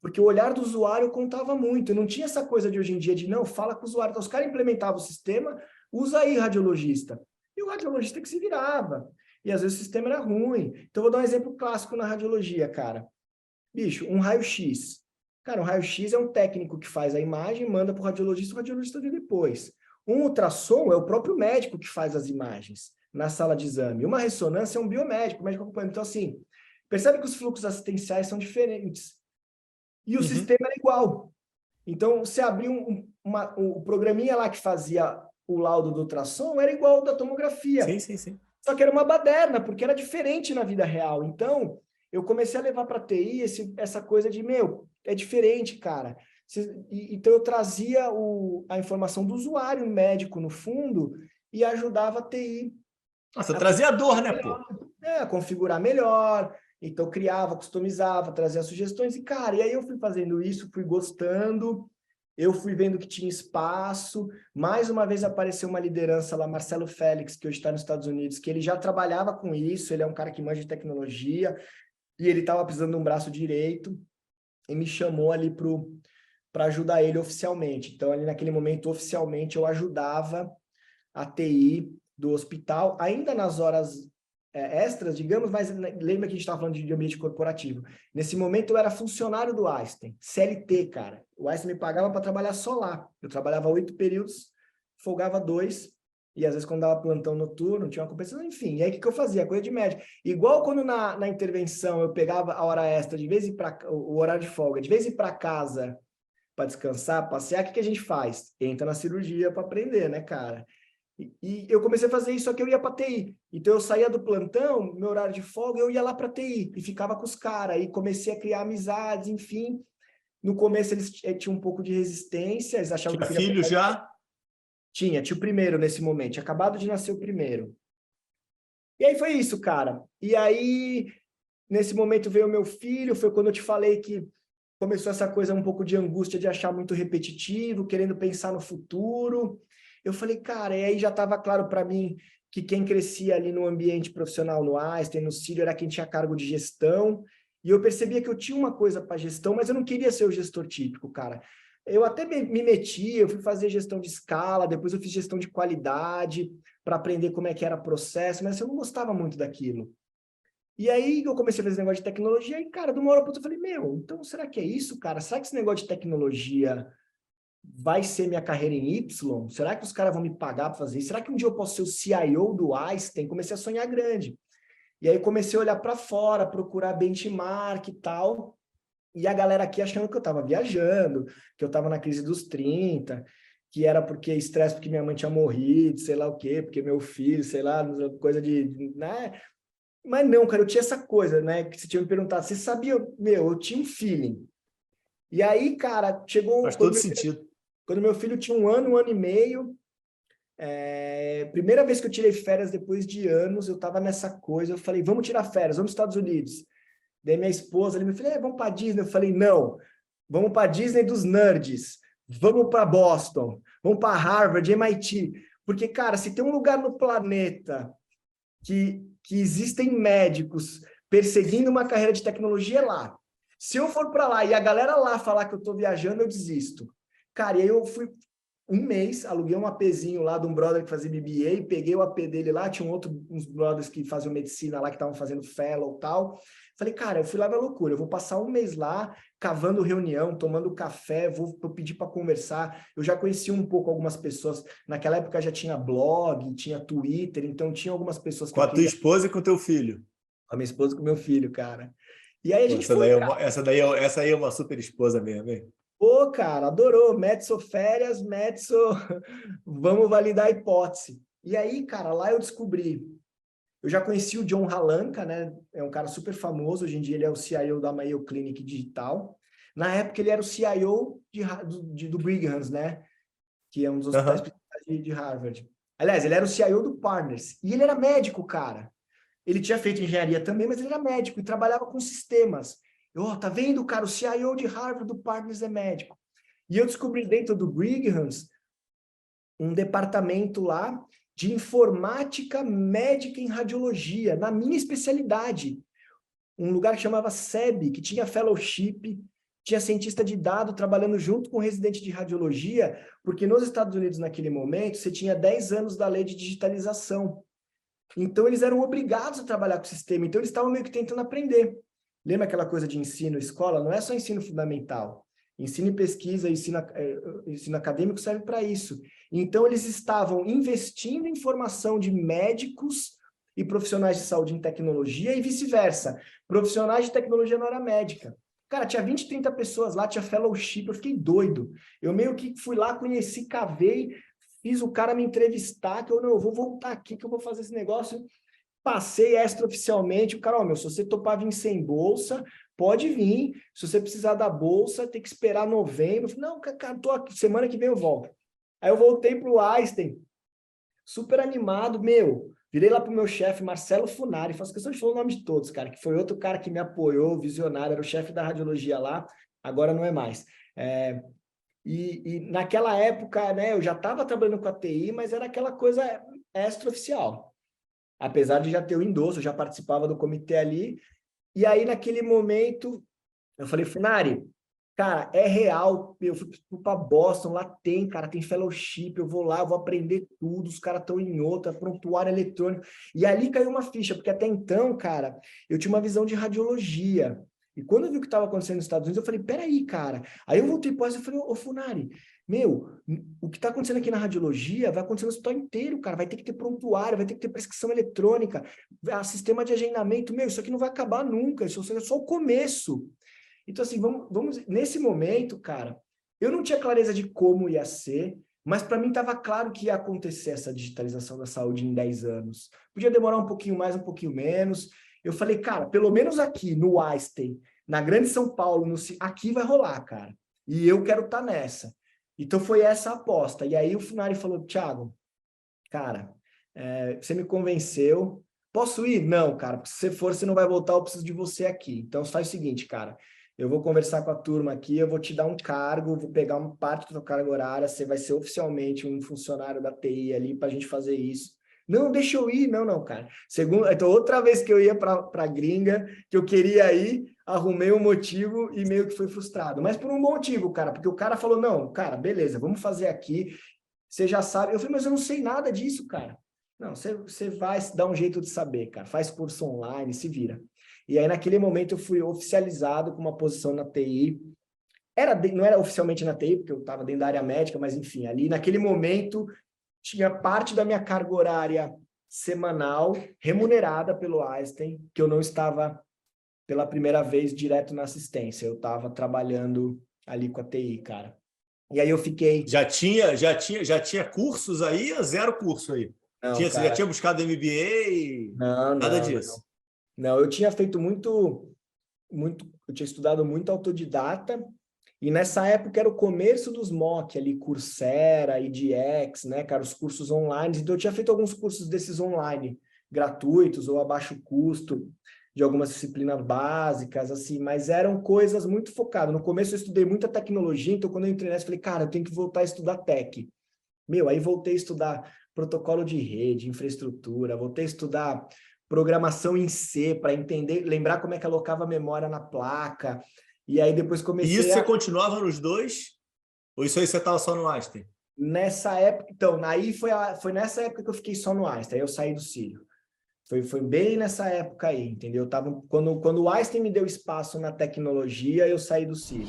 Porque o olhar do usuário contava muito. Não tinha essa coisa de hoje em dia de, não, fala com o usuário. Então, os caras implementavam o sistema, usa aí, radiologista. E o radiologista que se virava. E às vezes o sistema era ruim. Então, eu vou dar um exemplo clássico na radiologia, cara. Bicho, um raio-x. Cara, um raio-x é um técnico que faz a imagem, manda para o radiologista vê depois. Um ultrassom é o próprio médico que faz as imagens na sala de exame. Uma ressonância é um biomédico, o médico acompanha. Então, assim, percebe que os fluxos assistenciais são diferentes. E o sistema era igual. Então, você abriu o programinha lá que fazia o laudo do ultrassom, era igual ao da tomografia. Sim, sim, sim. Só que era uma baderna, porque era diferente na vida real. Então, eu comecei a levar para a TI essa coisa de, meu, é diferente, cara. Então, eu trazia a informação do usuário médico, no fundo, e ajudava a TI. Nossa, trazia dor, né, pô? A configurar melhor. Então, criava, customizava, trazia sugestões. E, cara, e aí eu fui fazendo isso, fui gostando, eu fui vendo que tinha espaço. Mais uma vez apareceu uma liderança lá, Marcelo Félix, que hoje está nos Estados Unidos, que ele já trabalhava com isso, ele é um cara que manja de tecnologia, e ele estava precisando de um braço direito, e me chamou ali para ajudar ele oficialmente. Então, ali naquele momento, oficialmente, eu ajudava a TI do hospital, ainda nas horas extras, digamos, mas lembra que a gente estava falando de ambiente corporativo. Nesse momento, eu era funcionário do Einstein, CLT, cara. O Einstein me pagava para trabalhar só lá. Eu trabalhava 8 períodos, folgava 2, e às vezes quando dava plantão noturno, tinha uma compensação, enfim. E aí, o que eu fazia? Coisa de médico. Igual quando na intervenção eu pegava a hora extra, de vez em para o horário de folga, de vez em para casa para descansar, passear, o que a gente faz? Entra na cirurgia para aprender, né, cara? E eu comecei a fazer isso, só que eu ia para TI. Então, eu saía do plantão, meu horário de folga, eu ia lá para TI e ficava com os caras. E comecei a criar amizades, enfim. No começo, eles tinham um pouco de resistência, eles achavam Tinha que eu queria... filho já? Tinha o primeiro nesse momento, tinha acabado de nascer o primeiro. E aí foi isso, cara. E aí, nesse momento, veio o meu filho, foi quando eu te falei que começou essa coisa um pouco de angústia de achar muito repetitivo, querendo pensar no futuro. Eu falei, cara, e aí já estava claro para mim que quem crescia ali no ambiente profissional, no Einstein, no Círio, era quem tinha cargo de gestão, e eu percebia que eu tinha uma coisa para gestão, mas eu não queria ser o gestor típico, cara. Eu até me meti, eu fui fazer gestão de escala, depois eu fiz gestão de qualidade, para aprender como é que era processo, mas eu não gostava muito daquilo. E aí eu comecei a fazer esse negócio de tecnologia, e, cara, de uma hora para outra eu falei, meu, então será que é isso, cara? Será que esse negócio de tecnologia vai ser minha carreira em Y? Será que os caras vão me pagar para fazer isso? Será que um dia eu posso ser o CIO do Einstein? Comecei a sonhar grande. E aí comecei a olhar para fora, procurar benchmark e tal, e a galera aqui achando que eu estava viajando, que eu estava na crise dos 30, que era porque estresse porque minha mãe tinha morrido, sei lá o quê, porque meu filho, sei lá, coisa né? Mas não, cara, eu tinha essa coisa, né? Que você tinha me perguntado, você sabia? Meu, eu tinha um feeling. E aí, cara, chegou Faz todo sentido. quando meu filho tinha um ano e meio, primeira vez que eu tirei férias depois de anos, eu tava nessa coisa, eu falei, vamos tirar férias, vamos para os Estados Unidos. Daí minha esposa, ele me falou, vamos para Disney. Eu falei, não, vamos para Disney dos nerds, vamos para Boston, vamos para Harvard, MIT. Porque, cara, se tem um lugar no planeta que existem médicos perseguindo uma carreira de tecnologia, é lá. Se eu for para lá e a galera lá falar que eu estou viajando, eu desisto. Cara, e aí eu fui um mês, aluguei um APzinho lá de um brother que fazia BBA, peguei o AP dele lá, tinha uns brothers que faziam medicina lá, que estavam fazendo fellow e tal. Falei, cara, eu fui lá na loucura, eu vou passar um mês lá, cavando reunião, tomando café, vou pedir para conversar. Eu já conheci um pouco algumas pessoas, naquela época já tinha blog, tinha Twitter, então tinha algumas pessoas que Com eu a tua queria... esposa e com o teu filho. Com a minha esposa e com o meu filho, cara. E aí a Pô, gente foi, cara. essa aí é uma super esposa mesmo, hein? Pô, cara, adorou. Metso férias, Metso, vamos validar a hipótese. E aí, cara, lá eu descobri. Eu já conheci o John Halanka, né? É um cara super famoso. Hoje em dia ele é o CIO da Mayo Clinic Digital. Na época ele era o CIO do Brigham, né? Que é um dos hospitais Uhum. principais de Harvard. Aliás, ele era o CIO do Partners. E ele era médico, cara. Ele tinha feito engenharia também, mas ele era médico e trabalhava com sistemas. Eu, tá vendo, cara? O CIO de Harvard do Partners é médico. E eu descobri dentro do Brigham um departamento lá de informática médica em radiologia, na minha especialidade. Um lugar que chamava SEB, que tinha fellowship, tinha cientista de dado trabalhando junto com residente de radiologia, porque nos Estados Unidos, naquele momento, você tinha 10 anos da lei de digitalização. Então, eles eram obrigados a trabalhar com o sistema. Então, eles estavam meio que tentando aprender. Lembra aquela coisa de ensino escola? Não é só ensino fundamental. Ensino e pesquisa, ensino acadêmico serve para isso. Então, eles estavam investindo em formação de médicos e profissionais de saúde em tecnologia e vice-versa. Profissionais de tecnologia na área médica. Cara, tinha 20, 30 pessoas lá, tinha fellowship, eu fiquei doido. Eu meio que fui lá, conheci, cavei, fiz o cara me entrevistar, que eu vou voltar aqui, que eu vou fazer esse negócio. Passei extraoficialmente, o cara, se você topar vir sem bolsa, pode vir. Se você precisar da bolsa, tem que esperar novembro. Não, cara, tô aqui, semana que vem eu volto. Aí eu voltei pro Einstein, super animado, virei lá pro meu chefe, Marcelo Funari, faço questão de falar o nome de todos, cara, que foi outro cara que me apoiou, visionário, era o chefe da radiologia lá, agora não é mais. E naquela época, né, eu já estava trabalhando com a TI, mas era aquela coisa extraoficial. Apesar de já ter o endosso, eu já participava do comitê ali. E aí, naquele momento, eu falei, Funari, cara, é real. Eu fui para Boston, lá tem, cara, tem fellowship, eu vou lá, eu vou aprender tudo, os caras estão em outra, prontuário eletrônico. E ali caiu uma ficha, porque até então, cara, eu tinha uma visão de radiologia. E quando eu vi o que estava acontecendo nos Estados Unidos, eu falei, peraí, cara. Aí eu voltei para e falei, ô Funari, o que está acontecendo aqui na radiologia vai acontecer no hospital inteiro, cara. Vai ter que ter prontuário, vai ter que ter prescrição eletrônica, sistema de agendamento. Isso aqui não vai acabar nunca, isso é só o começo. Então, assim, vamos nesse momento, cara, eu não tinha clareza de como ia ser, mas para mim estava claro que ia acontecer essa digitalização da saúde em 10 anos. Podia demorar um pouquinho mais, um pouquinho menos. Eu falei, cara, pelo menos aqui no Einstein, na Grande São Paulo, aqui vai rolar, cara. E eu quero estar nessa. Então foi essa a aposta. E aí o Funari falou, Thiago, cara, você me convenceu. Posso ir? Não, cara, se você for, você não vai voltar, eu preciso de você aqui. Então faz o seguinte, cara, eu vou conversar com a turma aqui, eu vou te dar um cargo, vou pegar uma parte da tua carga horária, você vai ser oficialmente um funcionário da TI ali para a gente fazer isso. Não, deixa eu ir. Não, cara. Então, outra vez que eu ia para a gringa, que eu queria ir, arrumei um motivo e meio que foi frustrado. Mas por um bom motivo, cara, porque o cara falou, não, cara, beleza, vamos fazer aqui, você já sabe. Eu falei, mas eu não sei nada disso, cara. Não, você vai dar um jeito de saber, cara. Faz curso online, se vira. E aí, naquele momento, eu fui oficializado com uma posição na TI. Não era oficialmente na TI, porque eu estava dentro da área médica, mas enfim, ali naquele momento tinha parte da minha carga horária semanal, remunerada pelo Einstein, que eu não estava, pela primeira vez, direto na assistência. Eu estava trabalhando ali com a TI, cara. E aí eu fiquei... Já tinha cursos aí ou zero curso aí? Não, Você já cara, tinha buscado MBA e não, nada não, disso? não. Não, eu tinha feito eu tinha estudado muito autodidata, e nessa época era o começo dos MOOC ali, Coursera, edX, né, cara, os cursos online. Então eu tinha feito alguns cursos desses online, gratuitos ou a baixo custo, de algumas disciplinas básicas, assim, mas eram coisas muito focadas. No começo eu estudei muita tecnologia, então quando eu entrei nessa, eu falei, cara, eu tenho que voltar a estudar tech. Aí voltei a estudar protocolo de rede, infraestrutura, voltei a estudar programação em C para entender, lembrar como é que alocava a memória na placa. E aí depois E isso comecei você a... continuava nos dois? Ou isso aí você estava só no Einstein? Nessa época, então, aí foi nessa época que eu fiquei só no Einstein, aí eu saí do Círio. Foi bem nessa época aí, entendeu? Quando o Einstein me deu espaço na tecnologia, eu saí do Círio.